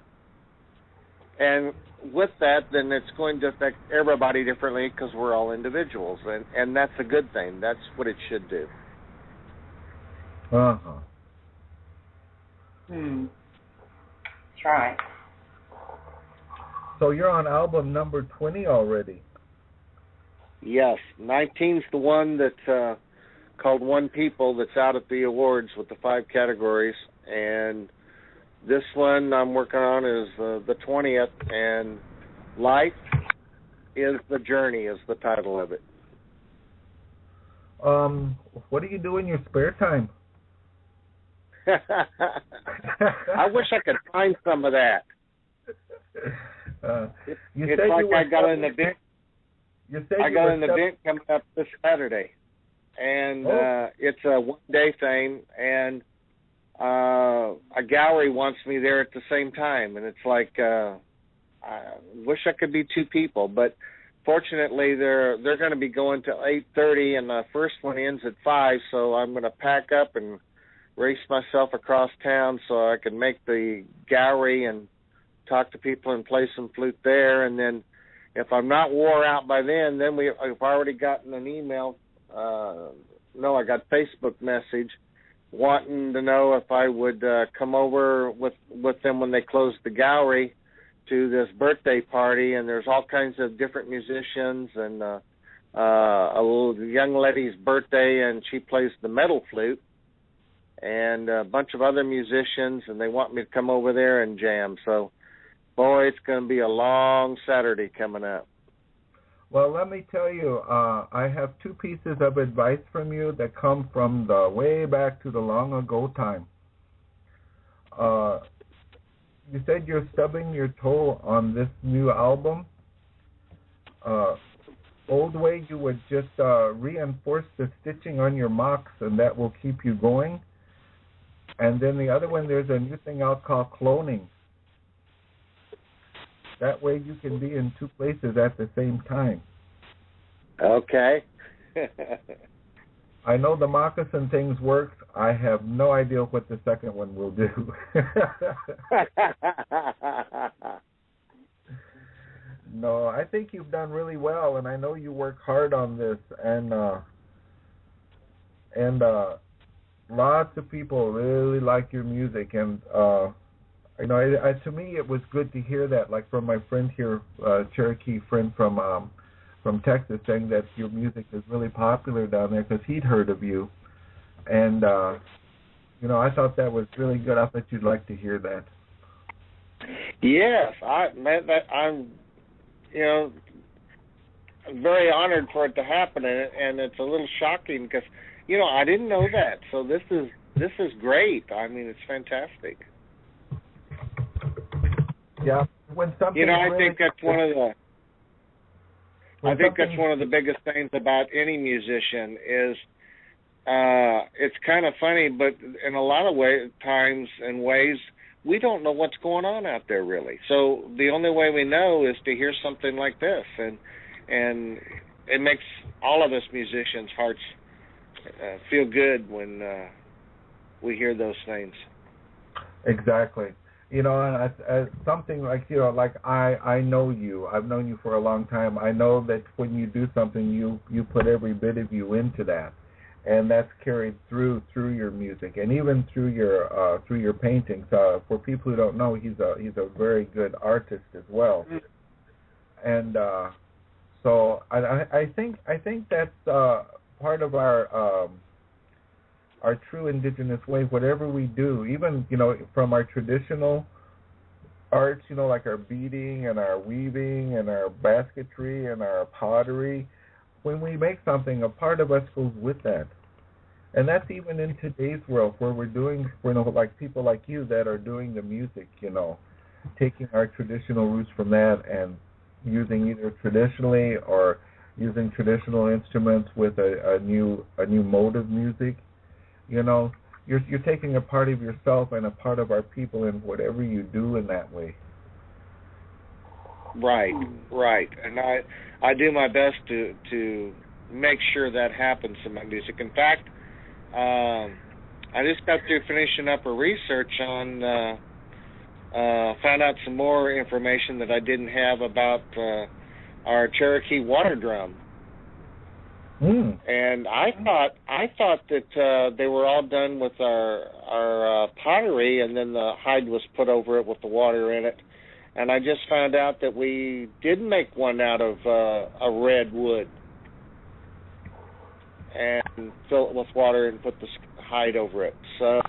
And with that, then it's going to affect everybody differently because we're all individuals, and that's a good thing. That's what it should do.
Uh-huh.
That's right.
So you're on album number 20 already.
Yes, 19's the one that's called One People that's out at the awards with the 5 categories, and this one I'm working on is the 20th, and Life is the Journey is the title of it.
What do you do in your spare time?
I wish I could find some of that. It's like I got an event. I got an event coming up this Saturday, and it's a one-day thing, and a gallery wants me there at the same time, and it's like I wish I could be 2 people, but fortunately they're going to be going to 8:30, and the first one ends at 5, so I'm going to pack up and race myself across town so I can make the gallery and talk to people and play some flute there. And then if I'm not wore out by then I've already gotten an email. I got Facebook message wanting to know if I would come over with them when they close the gallery to this birthday party, and there's all kinds of different musicians, and a little young lady's birthday, and she plays the metal flute, and a bunch of other musicians, and they want me to come over there and jam. So, boy, it's going to be a long Saturday coming up.
Well, let me tell you, I have 2 pieces of advice from you that come from the way back to the long ago time. You said you're stubbing your toe on this new album. Old way, you would just reinforce the stitching on your mocks, and that will keep you going. And then the other one, there's a new thing out called cloning. That way you can be in 2 places at the same time.
Okay.
I know the moccasin things works. I have no idea what the second one will do. No, I think you've done really well, and I know you work hard on this, and lots of people really like your music, and You know, to me, it was good to hear that, like from my friend here, Cherokee friend from Texas, saying that your music is really popular down there because he'd heard of you, and you know, I thought that was really good. I thought you'd like to hear that.
Yes, I'm, you know, very honored for it to happen, and it's a little shocking because, you know, I didn't know that. So this is great. I mean, it's fantastic.
Yeah, when something.
You know, I think that's one of the biggest things about any musician is it's kind of funny, but in a lot of times and ways, we don't know what's going on out there really. So the only way we know is to hear something like this, and it makes all of us musicians' hearts feel good when we hear those things.
Exactly. You know, and something like, you know, like I know you. I've known you for a long time. I know that when you do something, you put every bit of you into that, and that's carried through your music and even through your paintings. For people who don't know, he's a very good artist as well, and so I think that's part of our true indigenous way. Whatever we do, even, you know, from our traditional arts, you know, like our beading and our weaving and our basketry and our pottery, when we make something, a part of us goes with that. And that's even in today's world where we're doing, you know, like people like you that are doing the music, you know, taking our traditional roots from that and using either traditionally or using traditional instruments with a new mode of music. You know, you're taking a part of yourself and a part of our people in whatever you do in that way.
Right. And I do my best to make sure that happens in my music. In fact, I just got through finishing up a research on, found out some more information that I didn't have about our Cherokee water drum. And I thought that they were all done with our pottery, and then the hide was put over it with the water in it. And I just found out that we did make one out of a red wood and fill it with water and put the hide over it. So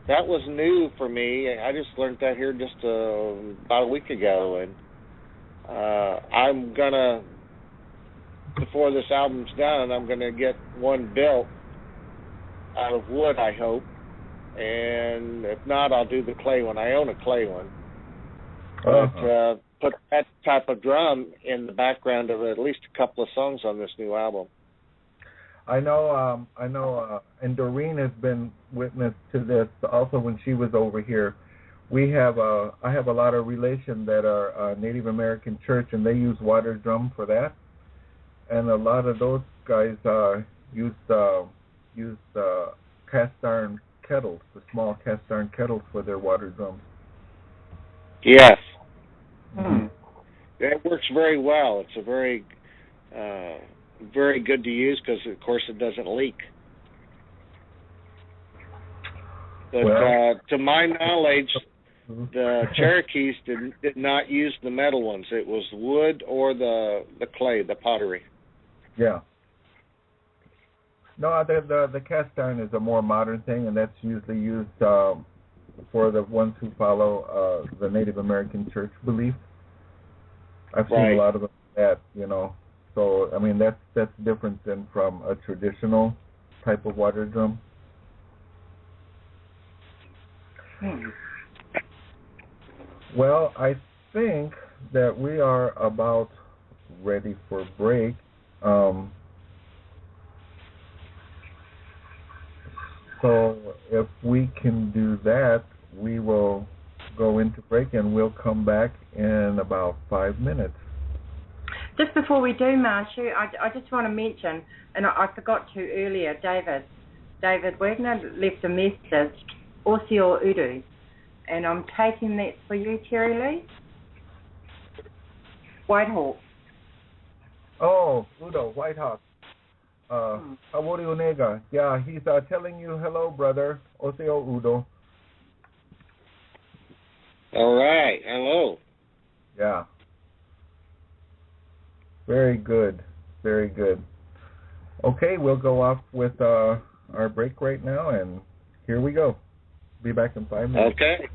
that was new for me. I just learned that here just about a week ago, and I'm gonna, before this album's done, I'm going to get one built out of wood, I hope. And if not, I'll do the clay one. I own a clay one. But put that type of drum in the background of at least a couple of songs on this new album.
I know, and Doreen has been witness to this also when she was over here. I have a lot of relations that are Native American church, and they use water drum for that. And a lot of those guys use cast iron kettles, the small cast iron kettles for their water drums.
Yes. It works very well. It's a very, very good to use because, of course, it doesn't leak. But to my knowledge, the Cherokees did not use the metal ones. It was wood or the clay, the pottery.
Yeah. No, the cast iron is a more modern thing, and that's usually used for the ones who follow the Native American church belief. I've seen a lot of them that, you know. So I mean that's different than from a traditional type of water drum. Well, I think that we are about ready for break. So if we can do that, we will go into break and we'll come back in about 5 minutes.
Just before we do, Mashu, I just want to mention, and I forgot to earlier, David Wagner left a message, Osio Udu, and I'm taking that for you, terrylee. Whitehawk.
Oh, Udo, Whitehawk. How are you, nega? Yeah, he's telling you hello, brother. Oseo Udo.
All right. Hello.
Yeah. Very good. Very good. Okay, we'll go off with our break right now, and here we go. Be back in 5 minutes.
Okay.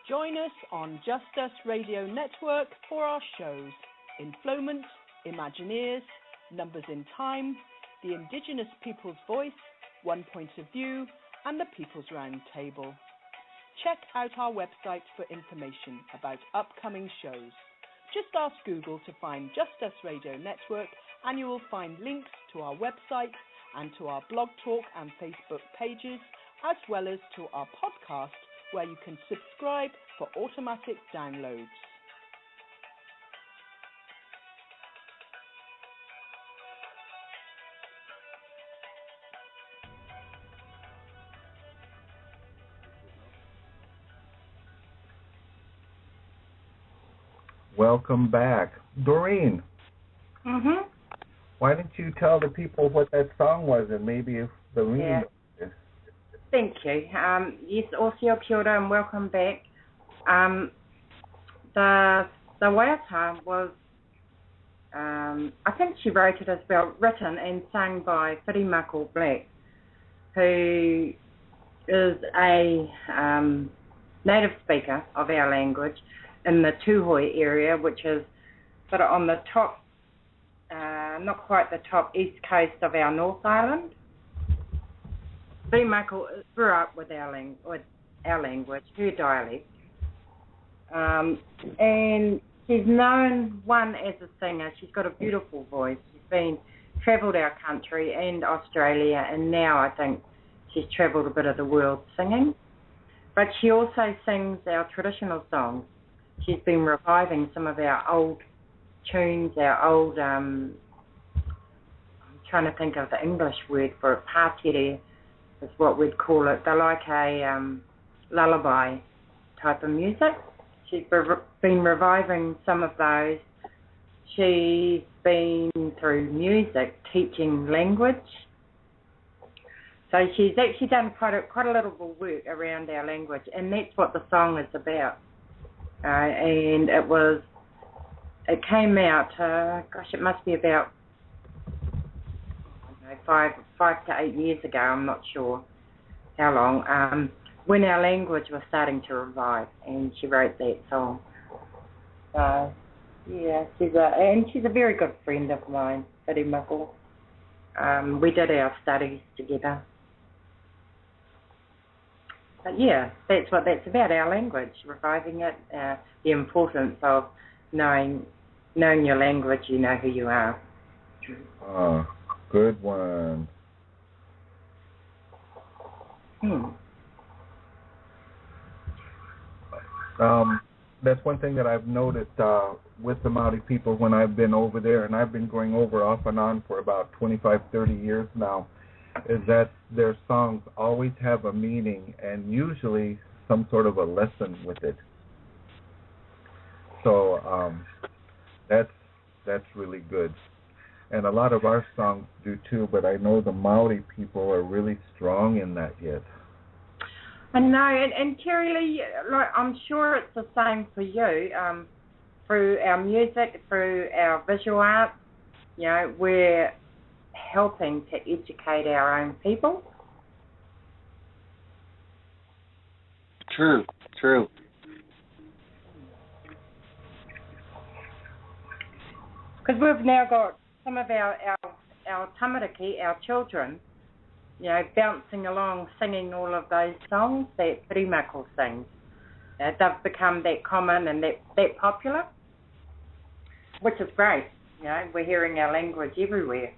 Join us on Just Us Radio Network for our shows Inflowment, Imagineers, Numbers in Time, the Indigenous People's Voice, One Point of View, and the People's Round Table. Check out our website for information about upcoming shows. Just ask Google to find Just Us Radio Network and you will find links to our website and to our blog talk and Facebook pages, as well as to our podcast where you can subscribe for automatic downloads.
Welcome back. Doreen,
Mhm.
why don't you tell the people what that song was and maybe if Doreen knows this.
Thank you. Yes, Osio kia ora and welcome back. The waiata was, I think she wrote it as well, written and sung by Whirimako Black, who is a native speaker of our language in the Tūhoe area, which is sort of on the top, not quite the top east coast of our North Island. Whirimako grew up with our language, her dialect. And she's known, one, as a singer. She's got a beautiful voice. She's travelled our country and Australia, and now I think she's travelled a bit of the world singing. But she also sings our traditional songs. She's been reviving some of our old tunes, our old, I'm trying to think of the English word for it, pātere is what we'd call it. They're like a lullaby type of music. She's been reviving some of those. She's been, through music, teaching language. So she's actually done quite a little work around our language, and that's what the song is about. And it came out, it must be about, I don't know, 5 to 8 years ago, I'm not sure how long, when our language was starting to revive, and she wrote that song. So, yeah, she's a very good friend of mine, Whirimako. We did our studies together. But yeah, that's what that's about, our language, reviving it, the importance of knowing your language, you know who you are.
Good one. That's one thing that I've noticed with the Maori people when I've been over there, and I've been going over off and on for about 25, 30 years now, is that their songs always have a meaning and usually some sort of a lesson with it. So that's really good. And a lot of our songs do too, but I know the Maori people are really strong in that yet.
I know, and terrylee, like, I'm sure it's the same for you. Through our music, through our visual art, you know, we're helping to educate our own people.
True.
Because we've now got some of our tamariki, our children, you know, bouncing along, singing all of those songs that Whirimako sings. They've become that common and that popular, which is great. You know, we're hearing our language everywhere.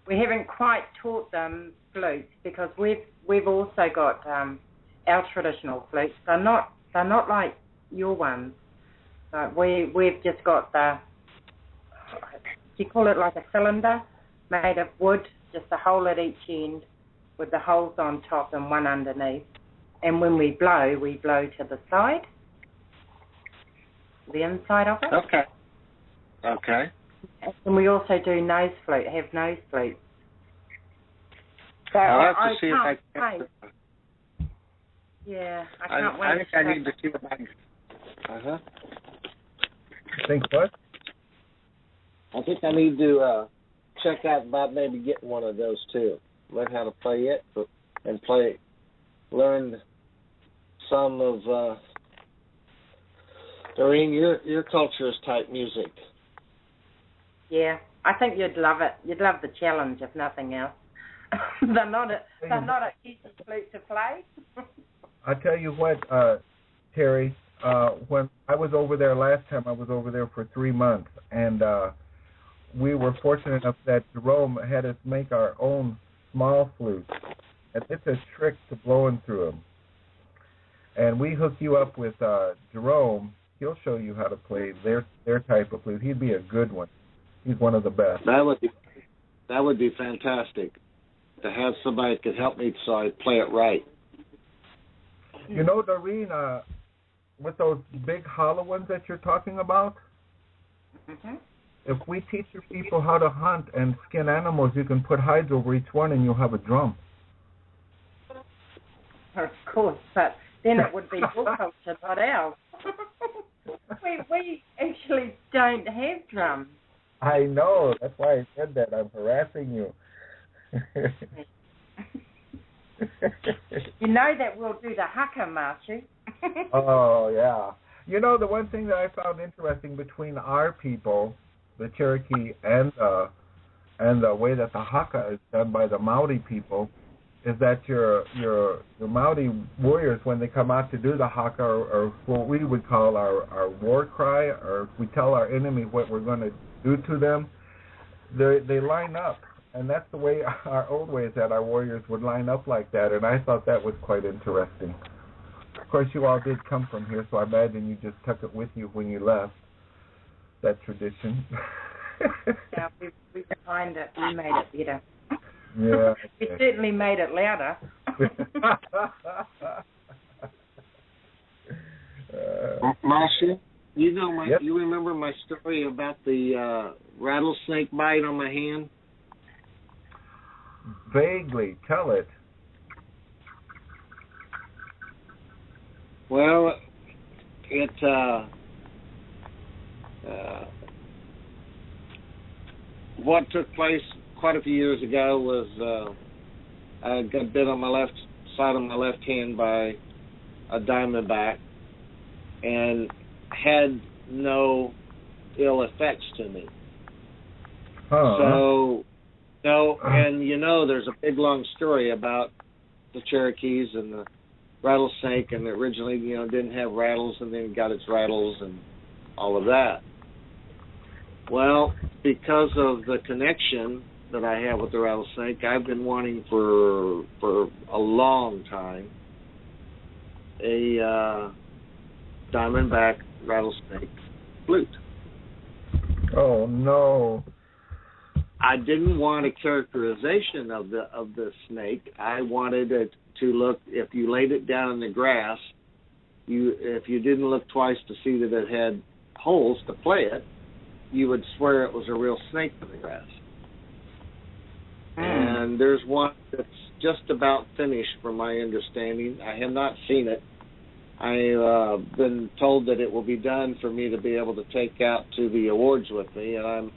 We haven't quite taught them flutes because we've also got our traditional flutes. They're not like your ones. We've just got you call it like a cylinder made of wood, just a hole at each end with the holes on top and one underneath. And when we blow to the side, the inside of it.
Okay.
And we also do nose flutes. So
I'll have to see if I can.
Yeah, I can't wait.
I think I need to see if I can.
Think what?
I think I need to check out about maybe getting one of those too. Learn how to play it and learn some of Doreen, your culture's type music.
Yeah, I think you'd love it. You'd love the challenge, if nothing else. they're not an easy flute to play.
I tell you what, Terry, when I was over there last time, I was over there for 3 months, and we were fortunate enough that Jerome had us make our own small flute, and it's a trick to blowing through them. And we hook you up with Jerome. He'll show you how to play their type of flute. He'd be a good one. He's one of the best.
That would be fantastic to have somebody that could help me so I play it right.
You know, Doreen, with those big hollow ones that you're talking about, if we teach your people how to hunt and skin animals, you can put hides over each one and you'll have a drum.
Of course, but then it would be your culture, not ours. we actually don't have drums.
I know. That's why I said that. I'm harassing you.
You know that we'll do the haka, mashu.
Oh, yeah. You know, the one thing that I found interesting between our people, the Cherokee, and the way that the haka is done by the Maori people, is that your Maori warriors, when they come out to do the haka, or what we would call our war cry, or we tell our enemy what we're going to do to them, they line up. And that's the way, our old ways, that our warriors would line up like that, and I thought that was quite interesting. Of course, you all did come from here, so I imagine you just took it with you when you left, that tradition.
Yeah, we refined it. We made it better.
Yeah.
We certainly made it louder.
Masha,
Yep.
You remember my story about the rattlesnake bite on my hand?
Vaguely. Tell it.
Well, it what took place quite a few years ago was I got bit on my left side of my left hand by a diamondback and had no ill effects to me.
Huh.
So, and there's a big long story about the Cherokees and the rattlesnake, and originally, didn't have rattles, and then it got its rattles and all of that. Well, because of the connection that I have with the rattlesnake, I've been wanting for a long time a diamondback rattlesnake flute.
Oh no!
I didn't want a characterization of the snake. I wanted it to look. If you laid it down in the grass, if you didn't look twice to see that it had holes to play it, you would swear it was a real snake in the grass. And there's one that's just about finished, from my understanding. I have not seen it. I've been told that it will be done for me to be able to take out to the awards with me, and I'm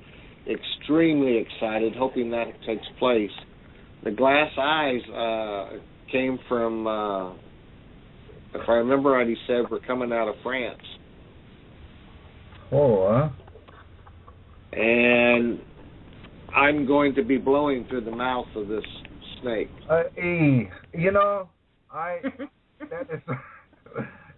extremely excited, hoping that it takes place. The glass eyes came from, if I remember right, he said, we're coming out of France.
Oh,
And I'm going to be blowing through the mouth of this snake.
That is,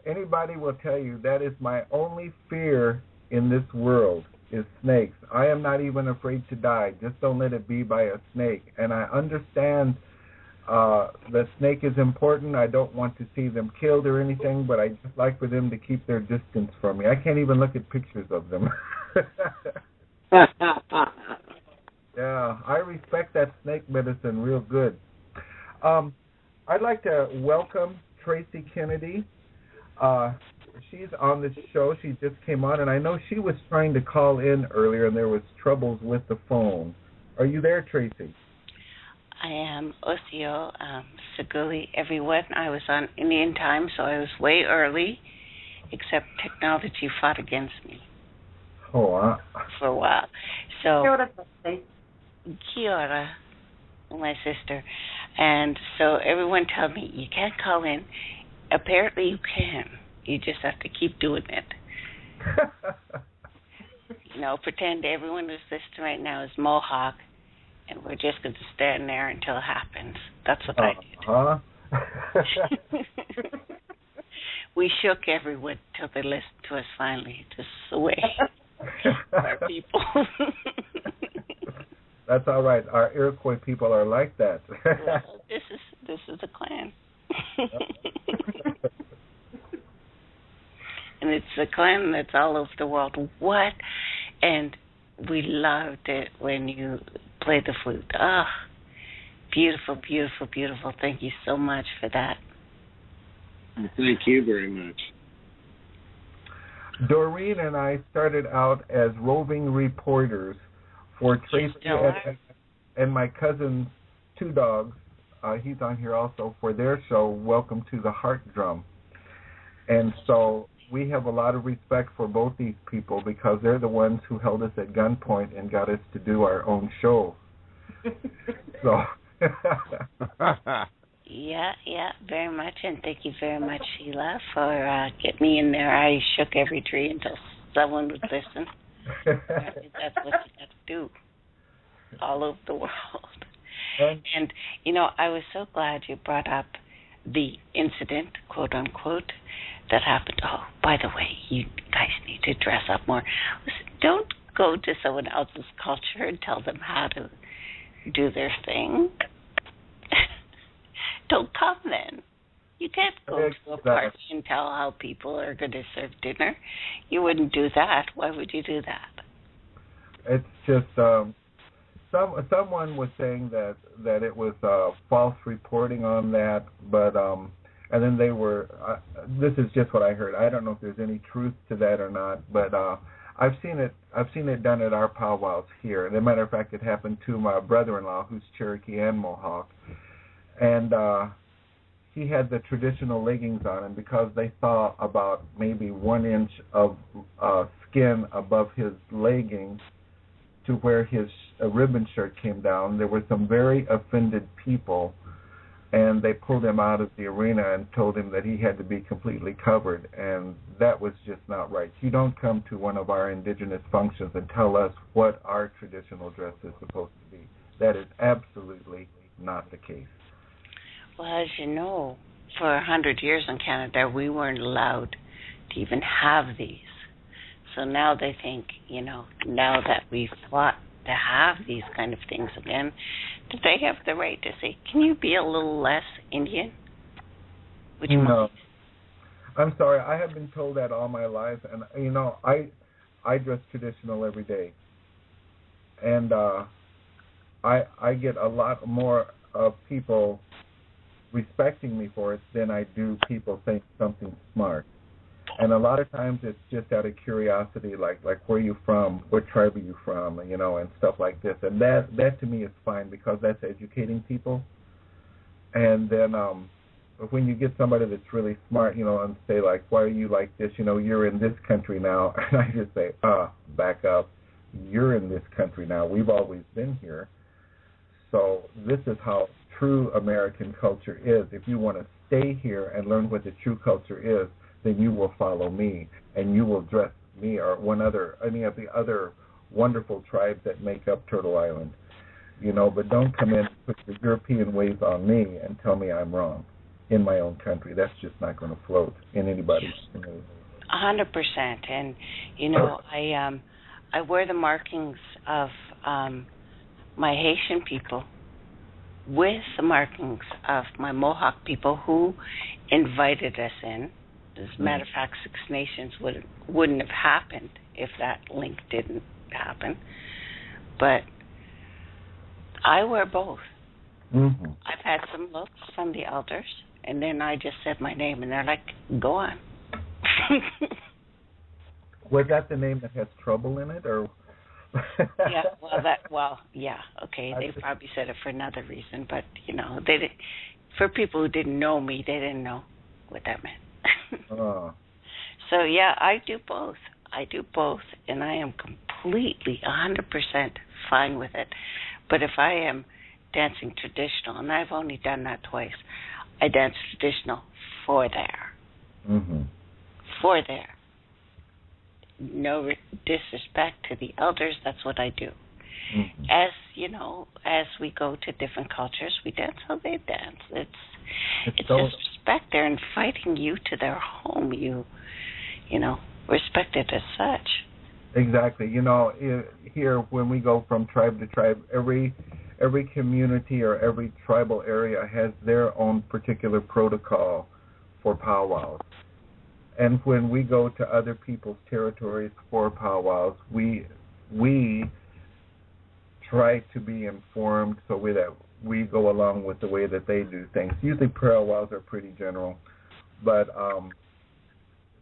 anybody will tell you that is my only fear in this world is snakes. I am not even afraid to die. Just don't let it be by a snake. And I understand the snake is important. I don't want to see them killed or anything, but I just like for them to keep their distance from me. I can't even look at pictures of them. Yeah, I respect that snake medicine real good. I'd like to welcome Tracy Kennedy. She's on the show. She just came on, and I know she was trying to call in earlier, and there was troubles with the phone. Are you there, Tracy?
I am Osio Saguli, everyone. I was on Indian time, so I was way early, except technology fought against me for a while. So,
Kia ora, Betsy.
kia ora, my sister. And so everyone told me, you can't call in. Apparently you can. You just have to keep doing it. Pretend everyone who's listening right now is Mohawk, and we're just going to stand there until it happens. That's what I did. We shook everyone till they listened to us finally. Just the way our people.
That's all right. Our Iroquois people are like that.
Well, this is a clan. And it's a clan that's all over the world. What? And we loved it when you played the flute. Oh, beautiful, beautiful, beautiful. Thank you so much for that.
Thank you very much.
Doreen and I started out as roving reporters for Tracy and my cousin's two dogs. He's on here also for their show, Welcome to the Heart Drum. And so we have a lot of respect for both these people because they're the ones who held us at gunpoint and got us to do our own show. So.
Yeah, very much. And thank you very much, Sheila, for getting me in there. I shook every tree until someone would listen. That's what you got to do all over the world. And, I was so glad you brought up the incident, quote unquote, that happened. Oh, by the way, you guys need to dress up more. Listen, don't go to someone else's culture and tell them how to do their thing. Don't come then. You can't go to a party and tell how people are going to serve dinner. You wouldn't do that. Why would you do that? It's
just someone was saying that it was false reporting on that, but and then they were. This is just what I heard. I don't know if there's any truth to that or not, but I've seen it done at our powwows here. As a matter of fact, it happened to my brother-in-law, who's Cherokee and Mohawk. And he had the traditional leggings on, and because they saw about maybe 1 inch of skin above his leggings to where his ribbon shirt came down, there were some very offended people, and they pulled him out of the arena and told him that he had to be completely covered, and that was just not right. You don't come to one of our indigenous functions and tell us what our traditional dress is supposed to be. That is absolutely not the case.
Well, as you know, for 100 years in Canada, we weren't allowed to even have these. So now they think, now that we've fought to have these kind of things again, that they have the right to say, can you be a little less Indian? Would you mind?
I'm sorry. I have been told that all my life, and, I dress traditional every day. And I get a lot more of people respecting me for it than I do people saying something smart. And a lot of times it's just out of curiosity, like where are you from, what tribe are you from, and stuff like this. And that to me is fine because that's educating people. And then when you get somebody that's really smart, and say like, why are you like this, you're in this country now, and I just say, back up, you're in this country now, we've always been here. So this is how true American culture is. If you want to stay here and learn what the true culture is, then you will follow me, and you will dress me or any of the other wonderful tribes that make up Turtle Island. But don't come in and put the European ways on me and tell me I'm wrong in my own country. That's just not going to float in anybody's.
100%. And, I wear the markings of my Haitian people with the markings of my Mohawk people who invited us in. As a matter of fact, Six Nations wouldn't have happened if that link didn't happen. But I wear both.
Mm-hmm.
I've had some looks from the elders, and then I just said my name, and they're like, go on.
Was that the name that has trouble in it, or?
Okay, they probably said it for another reason, but for people who didn't know me, they didn't know what that meant.
Oh.
So I do both, and I am completely 100% fine with it. But if I am dancing traditional, and I've only done that twice, I dance traditional for there.
Mm-hmm.
For there. No disrespect to the elders, that's what I do.
Mm-hmm.
As you know, as we go to different cultures, we dance how they dance. It's just respect. They're inviting you to their home. You know, respect it as such.
Exactly. You know, here when we go from tribe to tribe, every community or every tribal area has their own particular protocol for powwows. And when we go to other people's territories for powwows, we try to be informed so that we go along with the way that they do things. Usually powwows are pretty general, but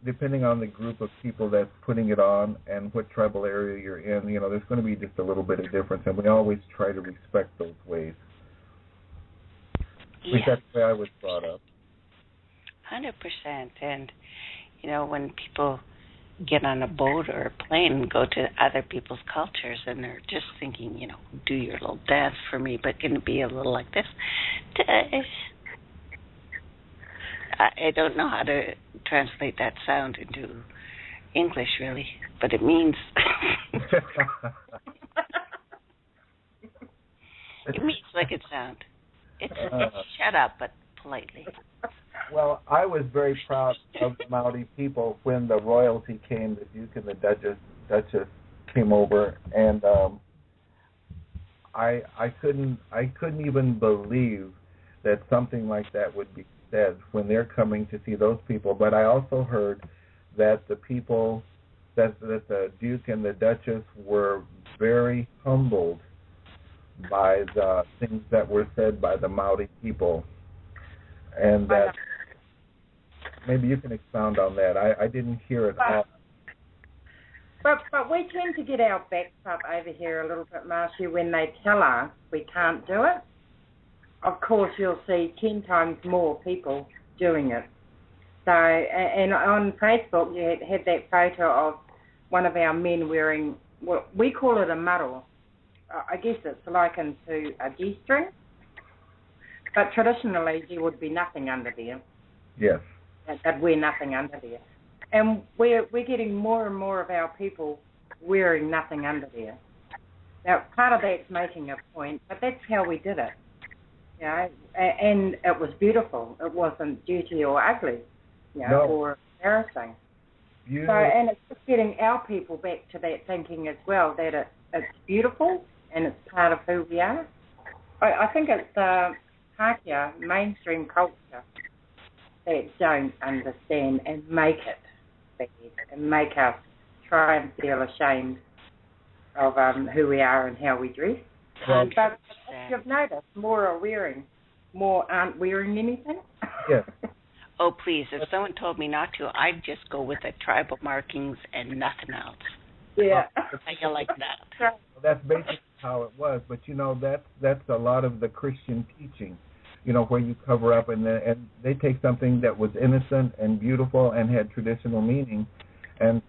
depending on the group of people that's putting it on and what tribal area you're in, you know, there's going to be just a little bit of difference, and we always try to respect those ways. At least that's the way I was brought up.
100%. And, you know, when people get on a boat or a plane and go to other people's cultures and they're just thinking, you know, do your little dance for me, but can it be a little like this? I don't know how to translate that sound into English, really, but it means it means like it sounds. It's shut up, but politely.
Well, I was very proud of the Maori people when the royalty came. The Duke and the Duchess came over, and I couldn't even believe that something like that would be said when they're coming to see those people. But I also heard that the people, that the Duke and the Duchess were very humbled by the things that were said by the Maori people, and that maybe you can expound on that. I didn't hear it all.
But we tend to get our backs up over here a little bit, Mashu, when they tell us we can't do it. Of course, you'll see 10 times more people doing it. So, and on Facebook, you had that photo of one of our men wearing, well, we call it a maro. I guess it's likened to a G-string. But traditionally, there would be nothing under there.
Yes.
They'd wear nothing under there. And we're getting more and more of our people wearing nothing under there. Now, part of that's making a point, but that's how we did it. You know, and it was beautiful. It wasn't dirty or ugly, you know, or embarrassing. So, and it's just getting our people back to that thinking as well, that it's beautiful and it's part of who we are. I think it's Pākehā mainstream culture that don't understand and make it bad and make us try and feel ashamed of who we are and how we dress. But if you've noticed, more aren't wearing anything.
Yes.
Oh, please, if someone told me not to, I'd just go with the tribal markings and nothing else.
Yeah.
I like that.
Well, that's basically how it was, but you know, that's a lot of the Christian teaching, you know, where you cover up and they take something that was innocent and beautiful and had traditional meaning and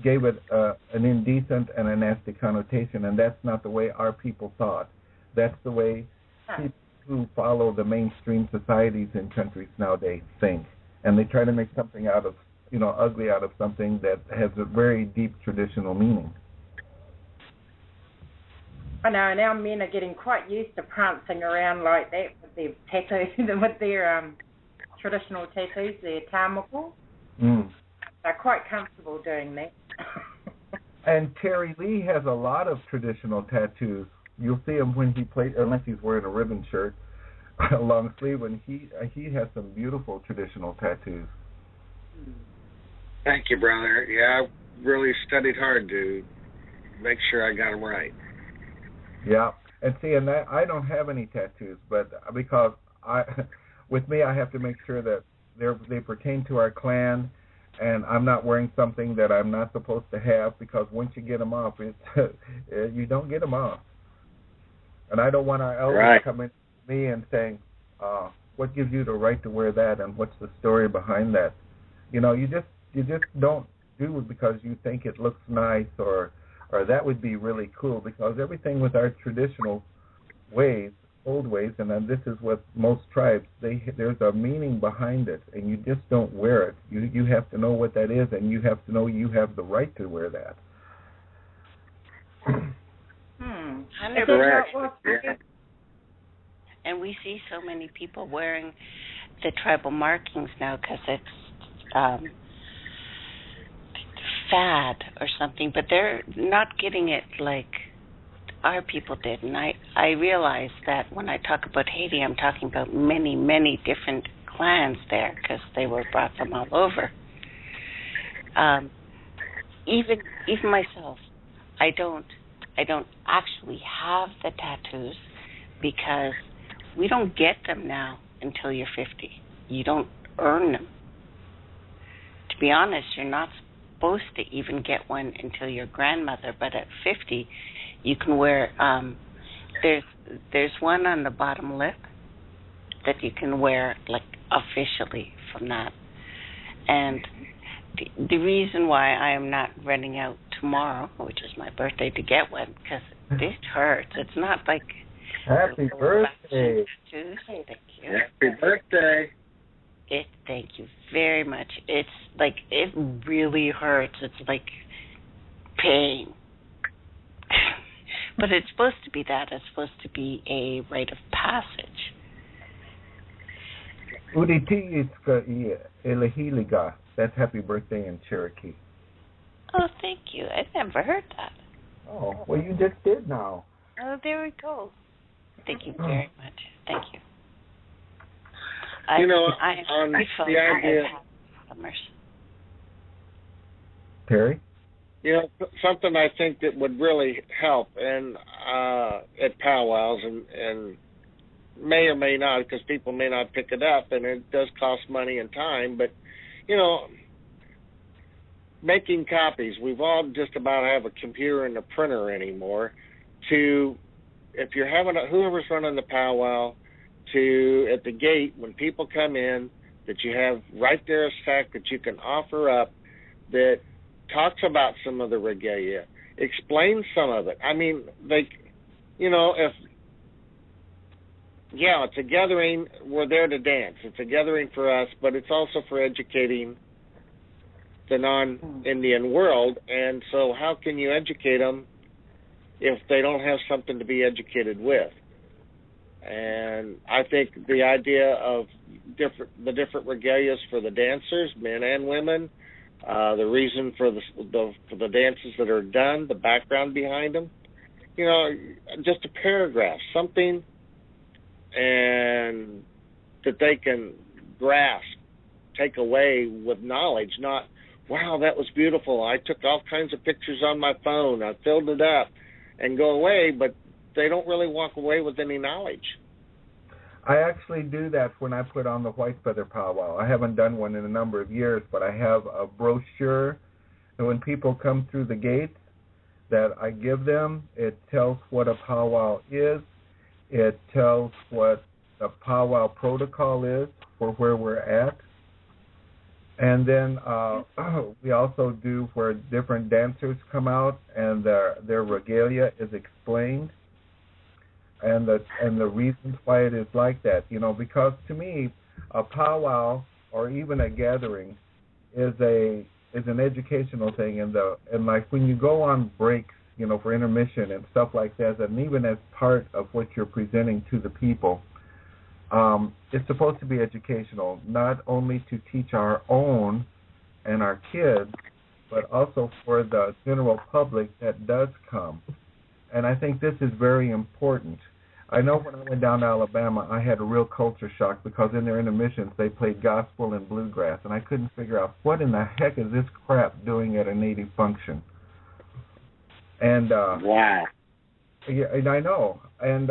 gave it an indecent and a nasty connotation, and that's not the way our people thought. That's the way people who follow the mainstream societies in countries nowadays think, and they try to make something out of, you know, ugly out of something that has a very deep traditional meaning.
I know, and our men are getting quite used to prancing around like that with their tattoos, with their traditional tattoos, their tāmoko. They're quite comfortable doing that.
And terrylee has a lot of traditional tattoos. You'll see him when he plays, unless he's wearing a ribbon shirt, a long sleeve, and he has some beautiful traditional tattoos.
Thank you, brother. Yeah, I really studied hard to make sure I got them right.
Yeah, and see, and that I don't have any tattoos, but because with me, I have to make sure that they pertain to our clan, and I'm not wearing something that I'm not supposed to have, because once you get them off, you don't get them off. And I don't want our elders coming to me and saying, what gives you the right to wear that, and what's the story behind that? You know, you just don't do it because you think it looks nice or or that would be really cool, because everything with our traditional ways, old ways, and then this is what most tribes, there's a meaning behind it, and you just don't wear it. You have to know what that is, and you have to know you have the right to wear that.
100%. And we see so many people wearing the tribal markings now because it's fad or something, but they're not getting it like our people did. And I realize that when I talk about Haiti, I'm talking about many, many different clans there because they were brought from all over. Even myself, I don't actually have the tattoos because we don't get them now until you're 50. You don't earn them. To be honest, you're not supposed to even get one until your grandmother, but at 50, you can wear, there's one on the bottom lip that you can wear, like, officially from that. And the reason why I am not running out tomorrow, which is my birthday, to get one, because this hurts. It's not like...
Happy birthday.
Thank you.
Happy birthday.
Thank you very much. It's like, it really hurts. It's like pain. But it's supposed to be that. It's supposed to be a rite of passage.
That's happy birthday in Cherokee.
Oh, thank you. I've never heard that.
Oh, well, you just did now.
Oh, there we go. Thank you very much. Thank you.
On
the
idea,
Terry?
Something I think that would really help and at powwows and may or may not, because people may not pick it up, and it does cost money and time, but, making copies. We've all just about have a computer and a printer anymore. If you're having whoever's running the powwow, at the gate, when people come in, that you have right there a stack that you can offer up that talks about some of the regalia, explains some of it. I mean, it's a gathering, we're there to dance. It's a gathering for us, but it's also for educating the non-Indian world, and so how can you educate them if they don't have something to be educated with? And I think the idea of the different regalias for the dancers, men and women, the reason for the dances that are done, the background behind them, just a paragraph, something, and that they can grasp, take away with knowledge, not, wow, that was beautiful, I took all kinds of pictures on my phone, I filled it up, and go away, but they don't really walk away with any knowledge.
I actually do that when I put on the White Feather Powwow. I haven't done one in a number of years, but I have a brochure, and when people come through the gates that I give them, it tells what a powwow is, it tells what the powwow protocol is for where we're at, and then we also do where different dancers come out and their regalia is explained, and the reasons why it is like that. Because to me, a powwow or even a gathering is an educational thing, and like when you go on breaks, for intermission and stuff like that, and even as part of what you're presenting to the people, it's supposed to be educational, not only to teach our own and our kids, but also for the general public that does come. And I think this is very important. I know when I went down to Alabama, I had a real culture shock because in their intermissions they played gospel and bluegrass, and I couldn't figure out what in the heck is this crap doing at a Native function. And
wow.
Yeah, and I know. And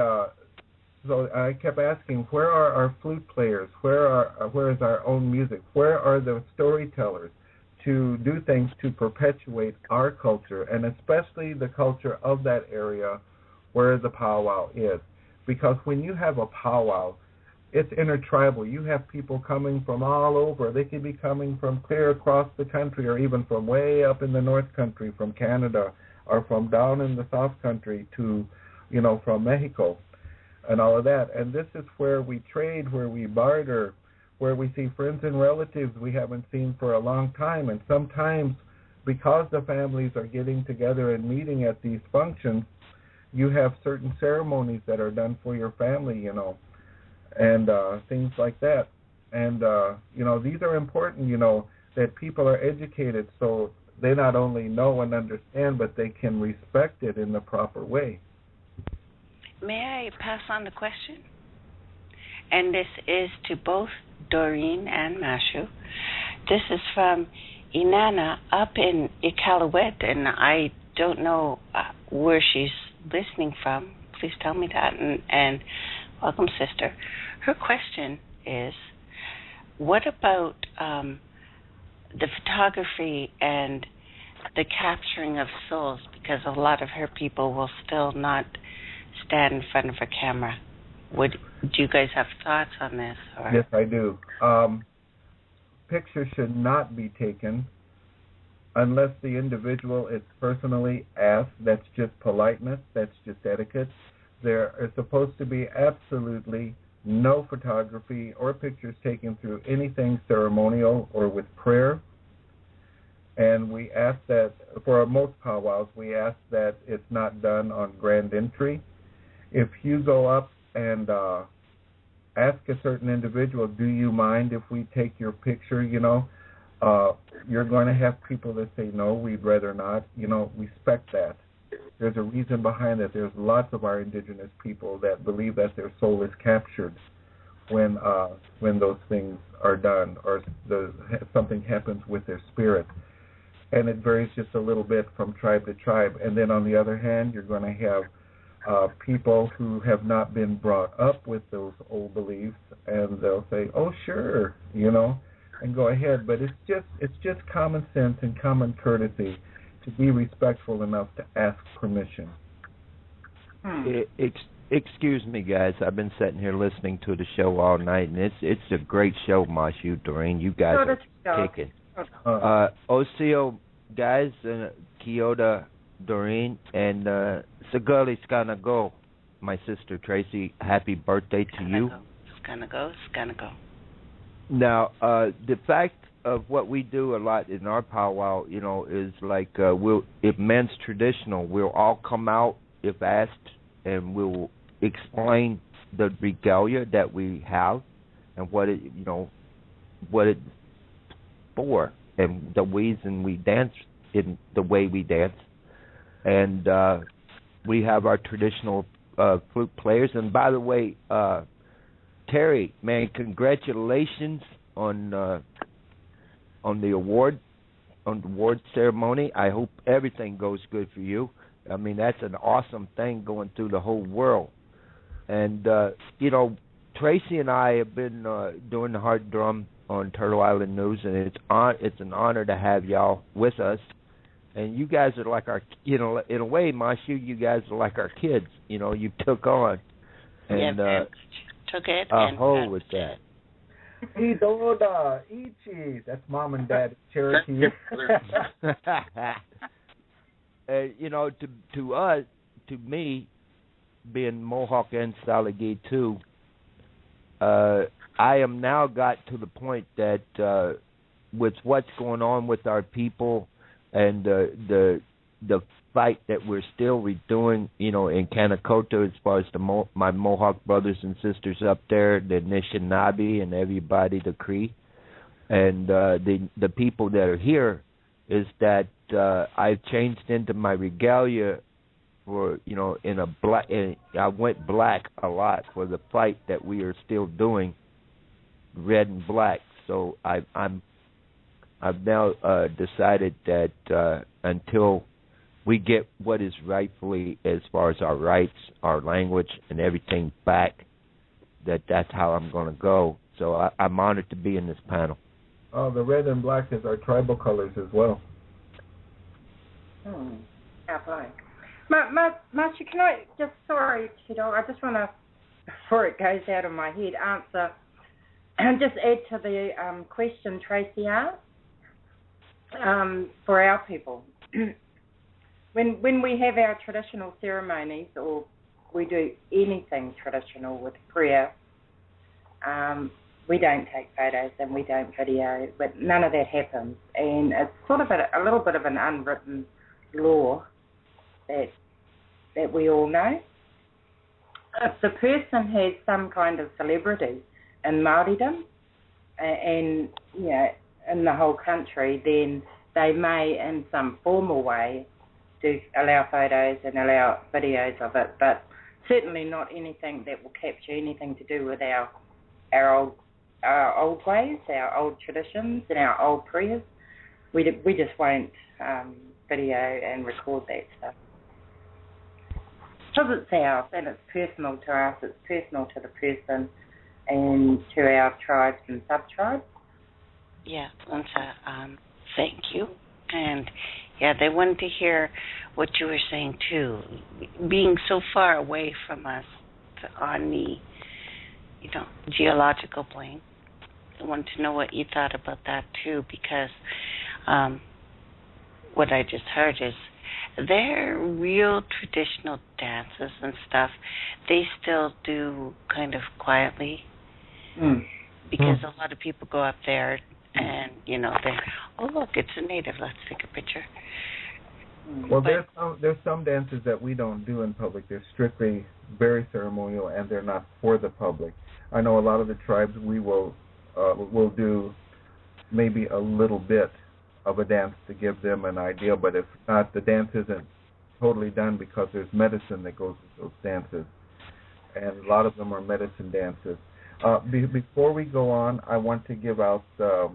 so I kept asking, where are our flute players? Where is our own music? Where are the storytellers to do things to perpetuate our culture, and especially the culture of that area where the powwow is? Because when you have a powwow, it's intertribal. You have people coming from all over. They could be coming from clear across the country or even from way up in the North Country, from Canada, are from down in the South Country to, from Mexico and all of that. And this is where we trade, where we barter, where we see friends and relatives we haven't seen for a long time. And sometimes, because the families are getting together and meeting at these functions, you have certain ceremonies that are done for your family, and things like that. And, these are important, that people are educated so they not only know and understand, but they can respect it in the proper way.
May I pass on the question? And this is to both Doreen and Mashu. This is from Inanna up in Iqaluit, and I don't know where she's listening from. Please tell me that. And welcome, sister. Her question is, what about the photography and the capturing of souls? Because a lot of her people will still not stand in front of a camera. Do you guys have thoughts on this? Or?
Yes, I do. Pictures should not be taken unless the individual is personally asked. That's just politeness. That's just etiquette. There is supposed to be absolutely no photography or pictures taken through anything ceremonial or with prayer. And we ask that, for most powwows, we ask that it's not done on grand entry. If you go up and ask a certain individual, do you mind if we take your picture, you're going to have people that say, no, we'd rather not. Respect that. There's a reason behind it. There's lots of our indigenous people that believe that their soul is captured when those things are done or something happens with their spirit. And it varies just a little bit from tribe to tribe. And then on the other hand, you're going to have people who have not been brought up with those old beliefs, and they'll say, oh, sure, and go ahead. But it's just common sense and common courtesy to be respectful enough to ask permission.
Excuse me, guys. I've been sitting here listening to the show all night, and it's a great show, Mashu, Doreen. You guys are kicking. Oseo, guys, Kyoto, Doreen, and Saguli Skanago, my sister Tracy. Happy birthday to you. Skanago. Now, the fact of what we do a lot in our powwow, is like if men's traditional, we'll all come out if asked, and we'll explain the regalia that we have and what it's for, and the reason we dance in the way we dance. And we have our traditional flute players. And by the way, Terry, man, congratulations on the award ceremony. I hope everything goes good for you. I mean, that's an awesome thing going through the whole world. And Tracy and I have been doing the hard drum on Turtle Island News, and it's an honor to have y'all with us. And you guys are like our, in a way, Mashu, you guys are like our kids. You took on. And
took it.
And with that.
Idoda, Ichi. That's mom and dad Cherokee. To us, to me, being Mohawk and Salagi too, I am now got to the point that with what's going on with our people and the fight that we're still redoing, in Kanakota, as far as my Mohawk brothers and sisters up there, the Anishinaabe and everybody, the Cree, and the people that are here, is that I've changed into my regalia for, in a black. I went black a lot for the fight that we are still doing, red and black. So I've now decided that until we get what is rightfully, as far as our rights, our language, and everything back, that's how I'm going to go. So I'm honored to be in this panel. Oh, the red and black is our tribal colors as well.
Mashu, can I just, sorry, I just want to, before it goes out of my head, answer and just add to the question Tracy asked for our people. when we have our traditional ceremonies, or we do anything traditional with prayer, we don't take photos and we don't video, but none of that happens. And it's sort of a little bit of an unwritten law that we all know. If the person has some kind of celebrity in Māoridom and in the whole country, then they may, in some formal way, allow photos and allow videos of it, but certainly not anything that will capture anything to do with our old ways, our old traditions, and our old prayers. We just won't video and record that stuff. Because it's ours and it's personal to us, it's personal to the person and to our tribes and sub-tribes.
Yeah, thank you. And yeah, they wanted to hear what you were saying too. Being so far away from us on the, geological plane. I wanted to know what you thought about that too, because what I just heard is their real traditional dances and stuff, they still do kind of quietly. Because a lot of people go up there and, they're, oh, look, it's a native, let's take a picture.
Well, there's some dances that we don't do in public. They're strictly very ceremonial, and they're not for the public. I know a lot of the tribes we will do maybe a little bit of a dance to give them an idea, but if not, the dance isn't totally done because there's medicine that goes with those dances, and a lot of them are medicine dances. Before we go on, I want to give out the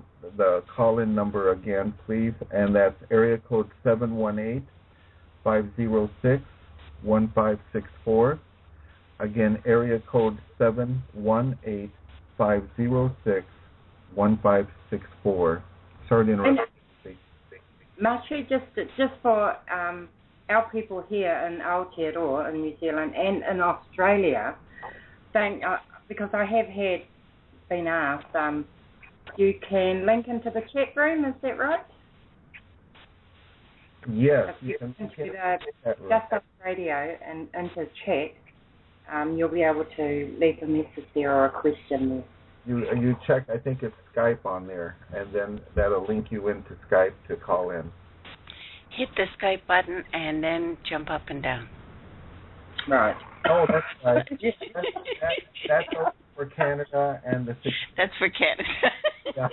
call-in number again, please, and that's area code 718-506-1564. Again, area code 718-506-1564. Sorry to interrupt.
Mashu, just for our people here in Aotearoa in New Zealand and in Australia, because I have been asked, you can link into the chat room, is that right?
Yes.
If you into the Just Us Radio and into chat, you'll be able to leave a message there or a question there.
You check, I think it's Skype on there, and then that'll link you into Skype to call in.
Hit the Skype button and then jump up and down.
Right.
Oh, that's right. That's for Canada and the...
That's for Canada.
Yeah.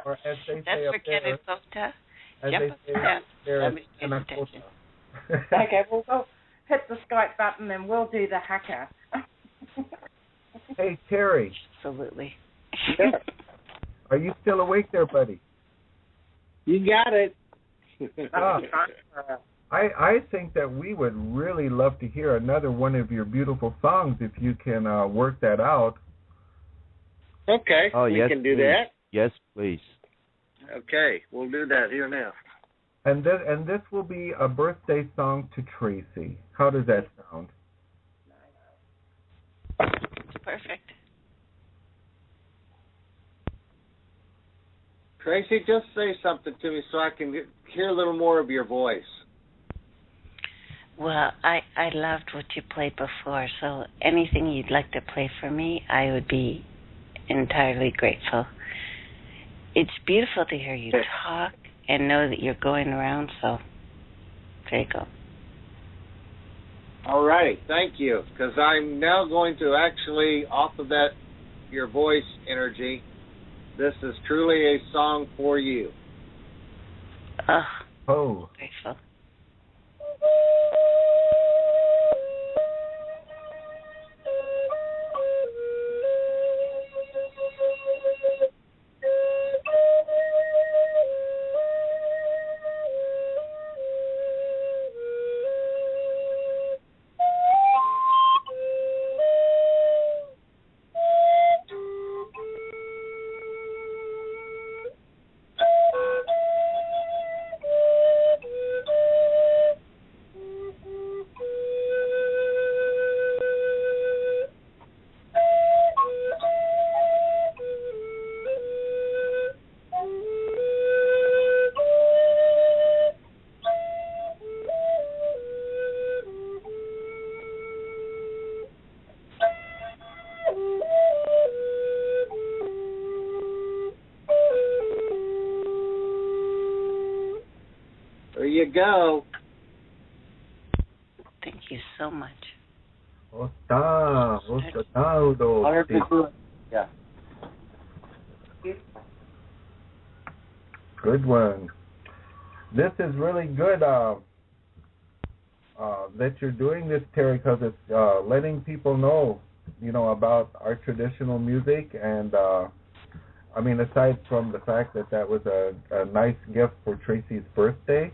Or as they
that's
say
for
up there,
Canada.
as
Jump
they
up
say
and down.
there
Let me
in
pay
a
attention.
Okay, well, we'll hit the Skype button and we'll do the haka.
Hey, Terry.
Absolutely.
Are you still awake there, buddy?
You got it.
I think that we would really love to hear another one of your beautiful songs if you can work that out.
Okay, we
yes,
can do
please.
that.
Yes, please.
Okay, we'll do that here now.
And this will be a birthday song to Tracy. How does that sound?
Perfect.
Tracy, just say something to me so I can hear a little more of your voice.
Well, I loved what you played before, so anything you'd like to play for me, I would be entirely grateful. It's beautiful to hear you talk and know that you're going around, so there you go.
All right, thank you, because I'm now going to actually, off of that, your voice energy, this is truly a song for you.
Oh.
Grateful.
go.
Thank you so much.
Osta, Udo.
Yeah.
Good one. This is really good that you're doing this, Terry, because it's letting people know, about our traditional music. And, I mean, aside from the fact that was a nice gift for Tracy's birthday,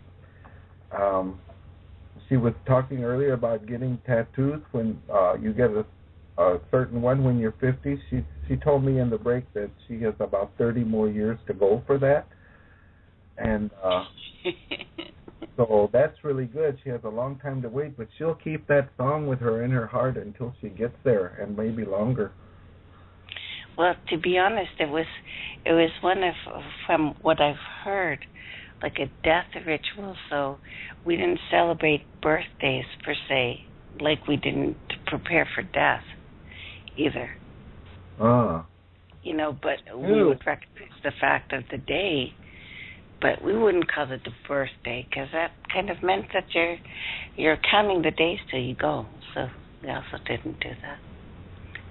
she was talking earlier about getting tattoos when you get a certain one when you're 50. She told me in the break that she has about 30 more years to go for that. And so that's really good. She has a long time to wait, but she'll keep that song with her in her heart until she gets there, and maybe longer.
Well, to be honest, it was one of, from what I've heard, like a death ritual. So we didn't celebrate birthdays per se, like we didn't prepare for death either. But we would recognize the fact of the day, but we wouldn't call it the birthday, because that kind of meant that you're counting the days till you go. So we also didn't do that.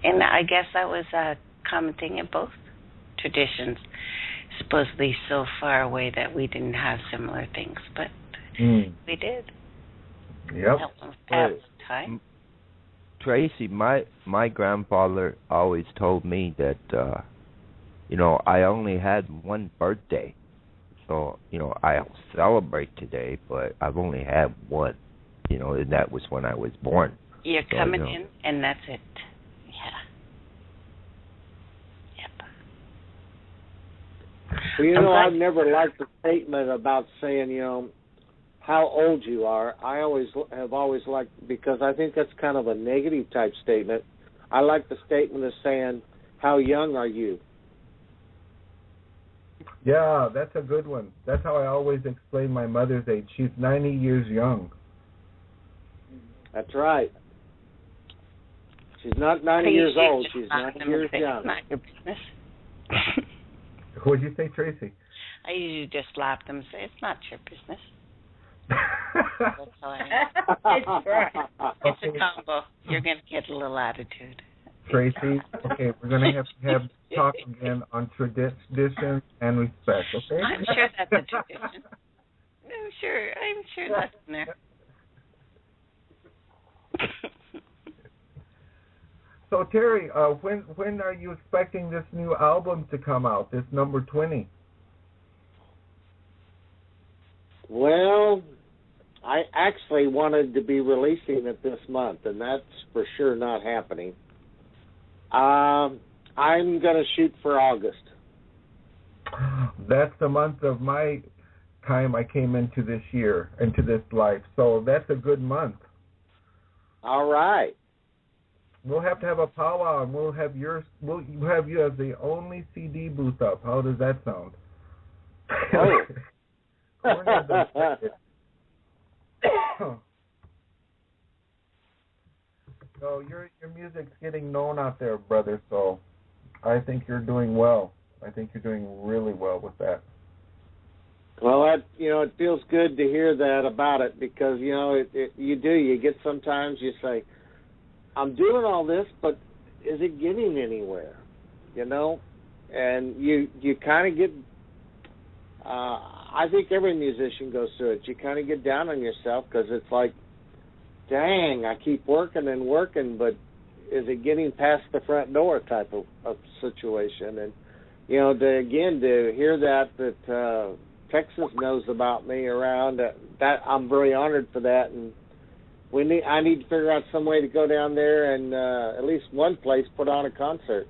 And I guess that was a common thing in both traditions, supposedly so far away that we didn't have similar things, but we did.
Yep.
At the time.
Tracy, my grandfather always told me that I only had one birthday. So, I'll celebrate today, but I've only had one, and that was when I was born.
You're coming in, and that's it. Yeah. Yep.
Well, I've never liked the statement about saying, how old you are. I have always liked, because I think that's kind of a negative type statement. I like the statement of saying, how young are you?
Yeah, that's a good one. That's how I always explain my mother's age. She's 90 years young.
That's right. She's not 90 years old. She's 90 years young.
It's not your business.
What'd you say, Tracy?
I usually just slap them and say, it's not your business. That's how I am.
It's right.
It's a combo. You're going to get a little attitude.
Tracy, okay, we're going to have talk again on tradition and respect, okay?
I'm sure that's a tradition. I'm sure that's in there.
So, Terry, when are you expecting this new album to come out, this number 20?
Well, I actually wanted to be releasing it this month, and that's for sure not happening. I'm going to shoot for August.
That's the month of my time I came into this year, into this life. So that's a good month.
All right.
We'll have to have a powwow, and we'll have you as the only CD booth up. How does that sound? So your music's getting known out there, brother. So I think you're doing well. I think you're doing really well with that.
Well, it feels good to hear that about it, because you get sometimes you say, I'm doing all this, but is it getting anywhere? And you kind of get. I think every musician goes through it. You kind of get down on yourself, because it's like, dang, I keep working and working, but is it getting past the front door type of situation? And, to hear that Texas knows about me around, that I'm very honored for that. And I need to figure out some way to go down there and at least one place put on a concert.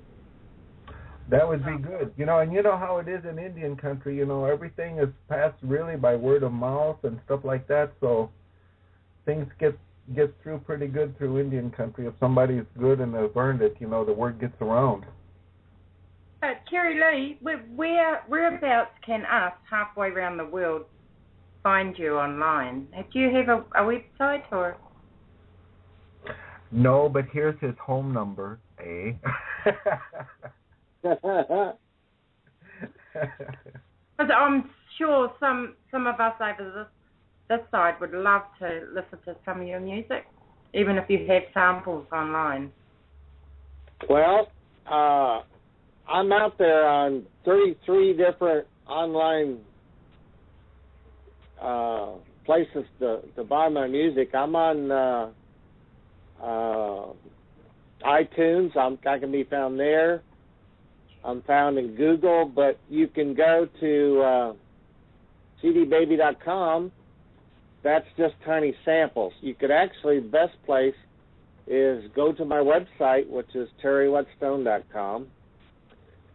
That would be good. And you know how it is in Indian country, everything is passed really by word of mouth and stuff like that, so things get through pretty good through Indian country. If somebody's good and they've earned it, the word gets around.
Terrylee, whereabouts can us, halfway around the world, find you online? Do you have a website or?
No, but here's his home number, eh?
Because I'm sure some of us over this this side would love to listen to some of your music, even if you have samples online.
Well, I'm out there on 33 different online places to buy my music. I'm on iTunes. I can be found there. I'm found in Google, but you can go to cdbaby.com. That's just tiny samples. You could actually, the best place is go to my website, which is terrywhetstone.com.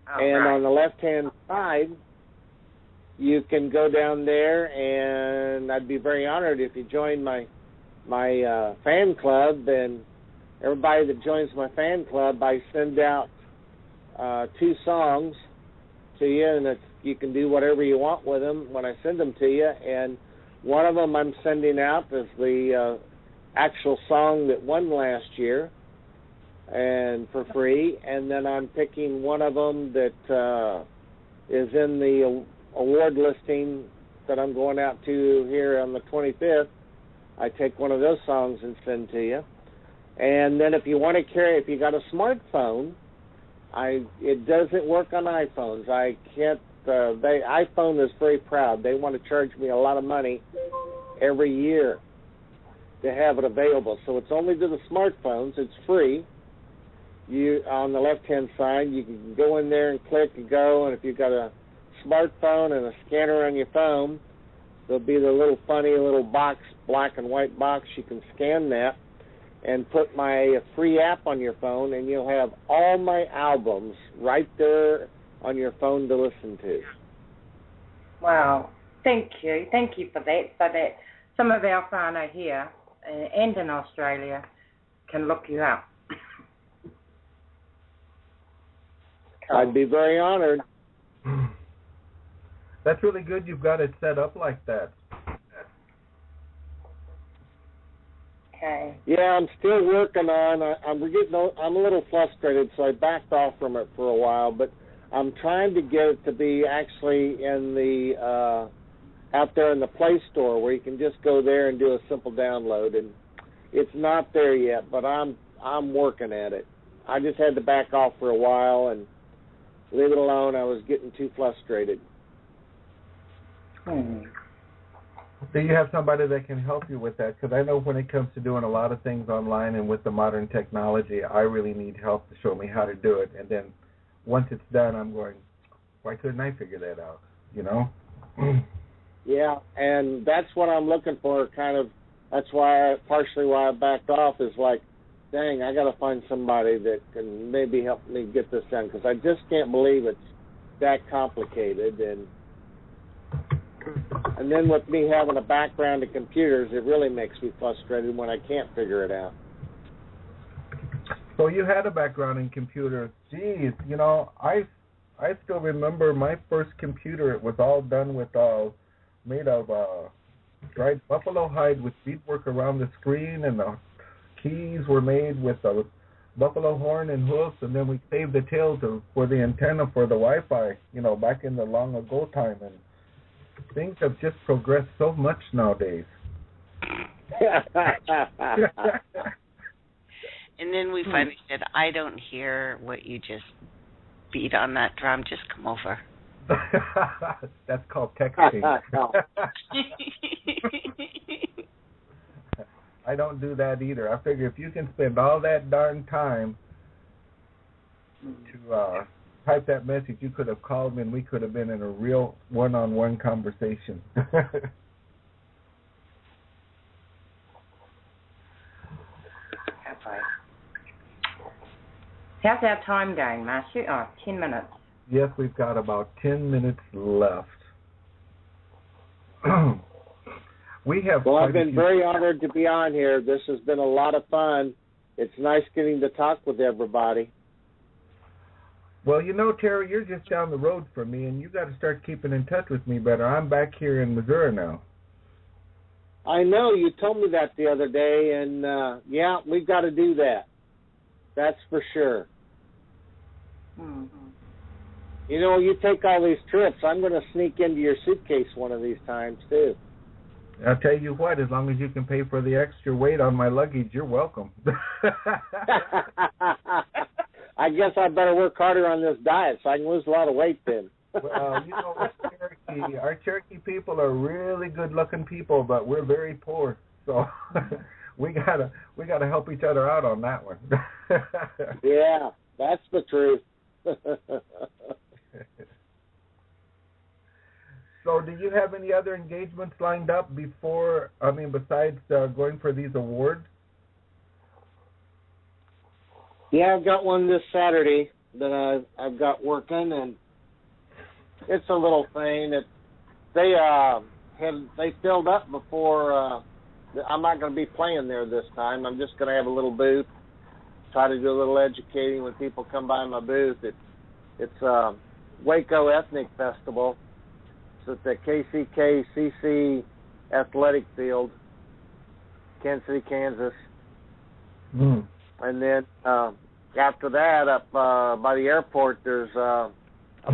And on the left-hand side, you can go down there, and I'd be very honored if you join my fan club. And everybody that joins my fan club, I send out 2 songs to you, and you can do whatever you want with them when I send them to you. And one of them I'm sending out is the actual song that won last year, and for free. And then I'm picking one of them that is in the award listing that I'm going out to here on the 25th. I take one of those songs and send to you. And then if you want to if you got a smartphone, it doesn't work on iPhones. I can't. iPhone is very proud. They want to charge me a lot of money every year to have it available. So it's only to the smartphones. It's free. You on the left-hand side, you can go in there and click and go. And if you've got a smartphone and a scanner on your phone, there'll be the little funny little box, black and white box. You can scan that and put my free app on your phone, and you'll have all my albums right there on your phone to listen to.
Wow. Thank you. Thank you for that, so that some of our whānau here and in Australia can look you up.
I'd be very honored.
That's really good you've got it set up like that.
Okay.
Yeah, I'm still working on. I'm a little frustrated, so I backed off from it for a while. But I'm trying to get it to be actually in the out there in the Play Store, where you can just go there and do a simple download. And it's not there yet, but I'm working at it. I just had to back off for a while and leave it alone. I was getting too frustrated.
Do you have somebody that can help you with that? Because I know when it comes to doing a lot of things online and with the modern technology, I really need help to show me how to do it. And then once it's done, I'm going, why couldn't I figure that out? You know?
Yeah, and that's what I'm looking for. That's partially why I backed off. Is like, dang, I got to find somebody that can maybe help me get this done, because I just can't believe it's that complicated. And then with me having a background in computers, it really makes me frustrated when I can't figure it out.
So you had a background in computers. Geez, you know, I still remember my first computer. It was all done with made of dried buffalo hide with beadwork around the screen, and the keys were made with a buffalo horn and hoofs, and then we saved the tail for the antenna for the Wi-Fi, you know, back in the long ago time. And things have just progressed so much nowadays.
And then we finally said, I don't hear what you just beat on that drum. Just come over.
That's called texting. I don't do that either. I figure if you can spend all that darn time to type that message, you could have called me and we could have been in a real one-on-one conversation.
How's our time going, Mashu? 10 minutes.
Yes, we've got about 10 minutes left.
Well, I've been very honored to be on here. This has been a lot of fun. It's nice getting to talk with everybody.
Well, you know, Terry, you're just down the road from me, and you got to start keeping in touch with me better. I'm back here in Missouri now.
I know. You told me that the other day, and, yeah, we've got to do that. That's for sure.
Mm-hmm.
You know, you take all these trips, I'm going to sneak into your suitcase one of these times, too.
I'll tell you what, as long as you can pay for the extra weight on my luggage, you're welcome.
I guess I better work harder on this diet so I can lose a lot of weight then.
Well, you know, our Cherokee people are really good-looking people, but we're very poor, so we gotta help each other out on that one.
Yeah, that's the truth.
So, do you have any other engagements lined up besides going for these awards?
Yeah, I've got one this Saturday that I've got working, and it's a little thing that they filled up before. I'm not going to be playing there this time. I'm just going to have a little booth, try to do a little educating when people come by my booth. It's Waco Ethnic Festival. It's at the KCKCC Athletic Field, Kansas City, Kansas.
Mm.
And then after that, up by the airport, there's a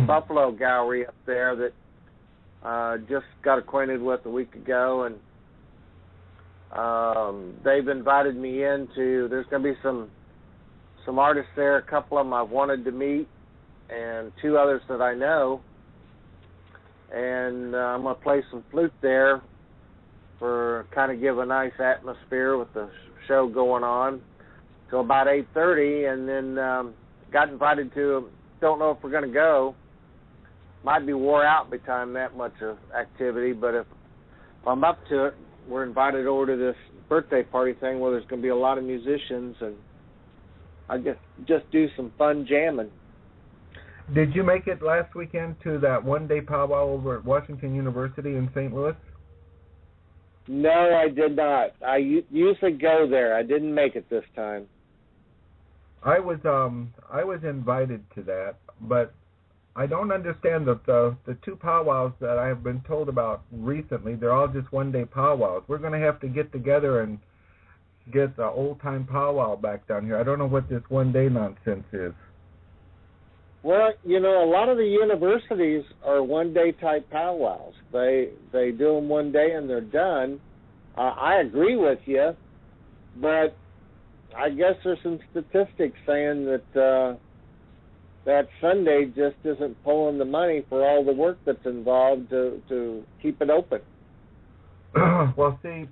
buffalo gallery up there that just got acquainted with a week ago, and they've invited me into. There's going to be some artists there. A couple of them I've wanted to meet, and two others that I know. And I'm going to play some flute there for kind of give a nice atmosphere with the show going on till about 8:30, and then got invited to. Don't know if we're going to go. Might be wore out by the time that much of activity, but if I'm up to it, we're invited over to this birthday party thing where there's going to be a lot of musicians, and I just do some fun jamming.
Did you make it last weekend to that one-day powwow over at Washington University in St. Louis?
No, I did not. I usually go there. I didn't make it this time.
I was invited to that, but I don't understand the two powwows that I have been told about recently. They're all just one-day powwows. We're going to have to get together and get the old-time powwow back down here. I don't know what this one-day nonsense is.
Well, you know, a lot of the universities are one-day type powwows. They do them one day and they're done. I agree with you, but I guess there's some statistics saying that that Sunday just isn't pulling the money for all the work that's involved to keep it open.
Well, see,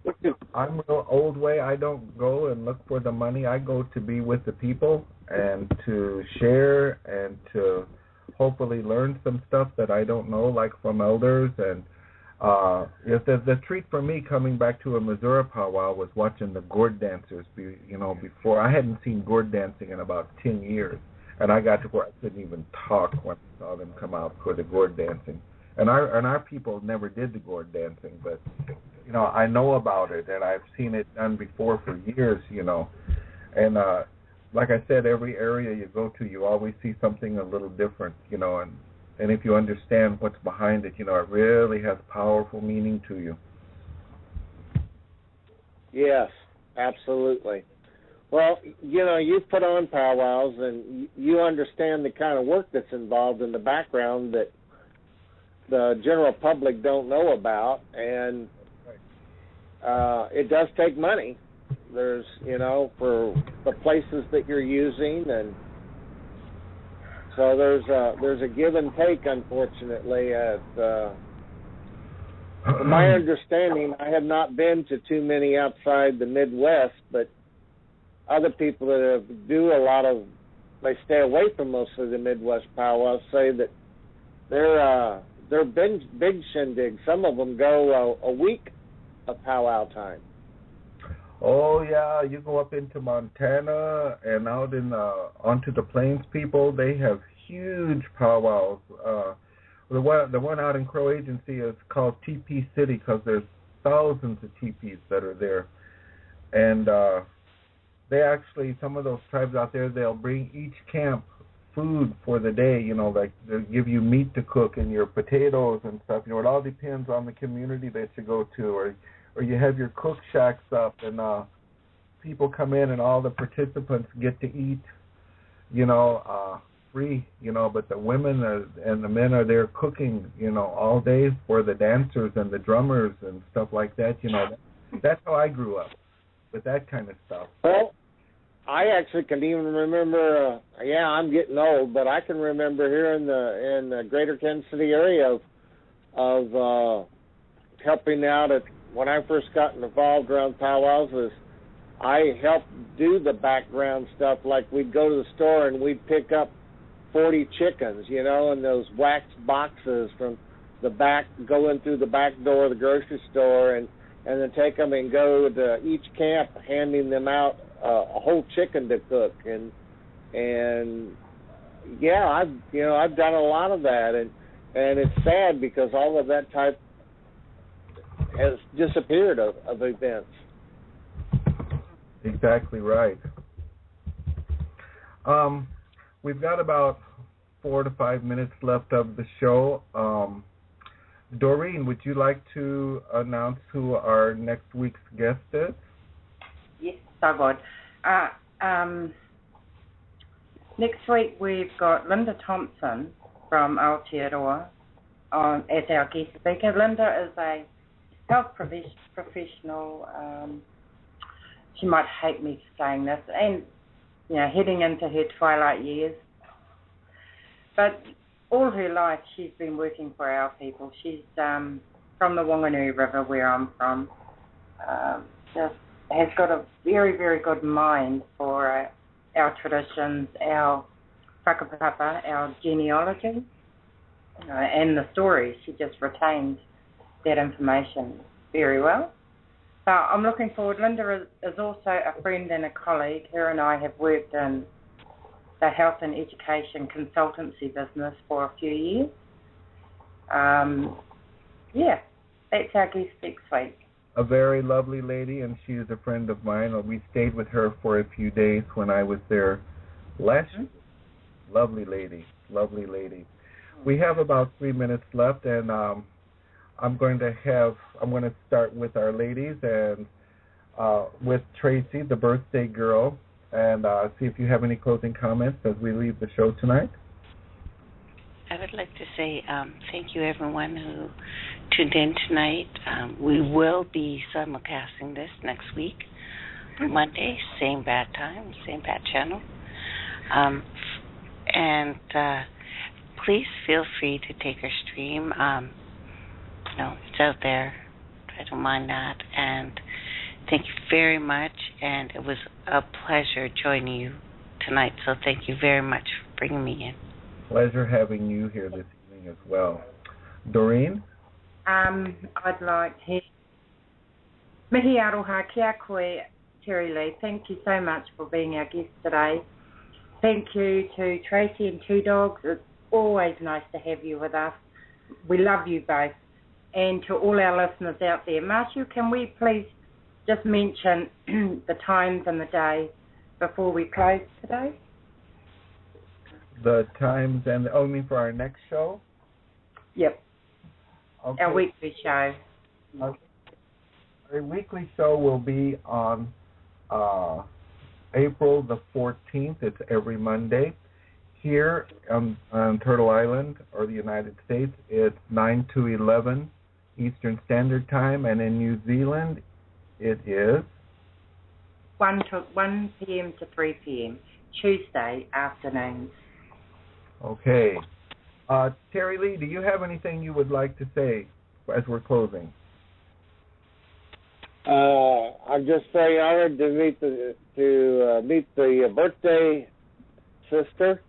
I'm the old way. I don't go and look for the money. I go to be with the people and to share and to hopefully learn some stuff that I don't know, like from elders. And if the treat for me coming back to a Missouri powwow was watching the gourd dancers. Before I hadn't seen gourd dancing in about 10 years, and I got to where I couldn't even talk when I saw them come out for the gourd dancing. And our people never did the gourd dancing, but I know about it, and I've seen it done before for years, And like I said, every area you go to, you always see something a little different, and if you understand what's behind it, it really has powerful meaning to you.
Yes, absolutely. Well, you put on powwows, and you understand the kind of work that's involved in the background that the general public don't know about, and it does take money. There's, for the places that you're using, and so there's a give and take, unfortunately. From my understanding, I have not been to too many outside the Midwest, but other people that they stay away from most of the Midwest powwows say that they're big shindigs. Some of them go a week of powwow time.
Oh yeah, you go up into Montana and out onto the plains. People, they have huge powwows. The one out in Crow Agency is called Teepee City because there's thousands of teepees that are there, and they actually, some of those tribes out there, they'll bring each camp food for the day. Like they'll give you meat to cook and your potatoes and stuff. It all depends on the community that you go to, or you have your cook shacks up and people come in and all the participants get to eat. free, but the women and the men are there cooking, all day for the dancers and the drummers and stuff like that. That's how I grew up, with that kind of stuff.
Well, I actually can even remember. I'm getting old, but I can remember here in the Greater Kansas City area of helping out at when I first got involved around powwows. I helped do the background stuff. Like we'd go to the store and we'd pick up 40 chickens, in those wax boxes from the back, go in through the back door of the grocery store, and then take them and go to each camp, handing them out a whole chicken to cook. And I've done a lot of that, and it's sad because all of that type has disappeared of events.
Exactly right. We've got about 4 to 5 minutes left of the show. Doreen, would you like to announce who our next week's guest is?
Yes, I would. Next week we've got Linda Thompson from Aotearoa as our guest speaker. Linda is a health professional. She might hate me for saying this, and heading into her twilight years. But all her life she's been working for our people. She's from the Wanganui River, where I'm from. Just has got a very, very good mind for our traditions, our whakapapa, our genealogy, and the stories. She just retains that information very well. So I'm looking forward. Linda is also a friend and a colleague. Her and I have worked in the health and education consultancy business for a few years. That's our guest next week.
A very lovely lady, and she is a friend of mine. We stayed with her for a few days when I was there last year. Lovely lady. We have about 3 minutes left, and I'm going to start with our ladies and with Tracy, the birthday girl, and see if you have any closing comments as we leave the show tonight.
I would like to say thank you, everyone who tuned in tonight. We will be simulcasting this next week, Monday, same bad time, same bad channel. And please feel free to take our stream. It's out there. I don't mind that. And thank you very much. And it was a pleasure joining you tonight. So thank you very much for bringing me in.
Pleasure having you here this evening as well. Doreen?
I'd like to... Mihi aroha kia koe, Terrylee. Thank you so much for being our guest today. Thank you to Tracy and Two Dogs. It's always nice to have you with us. We love you both. And to all our listeners out there, Mashu, can we please just mention the times and the day before we close today?
The times and you mean for our next show?
Yep.
Okay.
Our weekly show.
Okay. Our weekly show will be on April the 14th. It's every Monday. Here on Turtle Island or the United States, it's 9 to 11 Eastern Standard Time, and in New Zealand, it is
1 p.m. to 3 p.m. Tuesday afternoons.
Okay. Terrylee, do you have anything you would like to say as we're closing?
I'm just very honored to meet the birthday sister,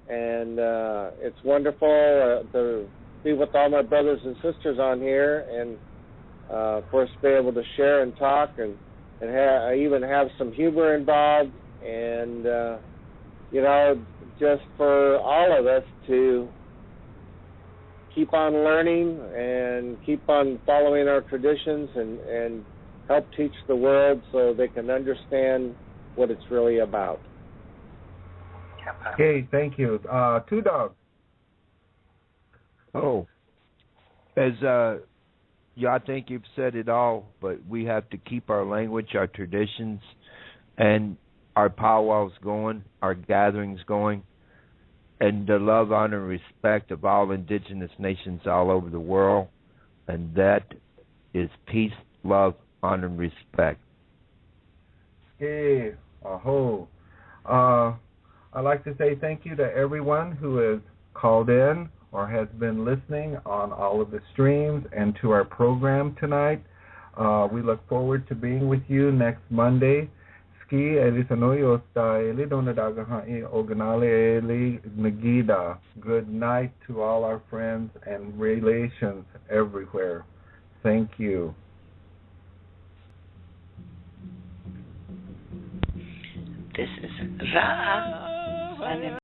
and it's wonderful to be with all my brothers and sisters on here, and for us to be able to share and talk, and even have some humor involved, and just for all of us to keep on learning and keep on following our traditions and help teach the world so they can understand what it's really about.
Okay, thank you. Two Dogs.
Oh, as I think you've said it all, but we have to keep our language, our traditions, and our powwows going, our gatherings going. and the love, honor, and respect of all indigenous nations all over the world, and that is peace, love, honor, and respect.
Hey, aho. I'd like to say thank you to everyone who has called in or has been listening on all of the streams and to our program tonight. We look forward to being with you next Monday. Ski Elisanoyo sta Eli Donadaga Oganale Eli Nagida. Good night to all our friends and relations everywhere. Thank you.
This is Ra.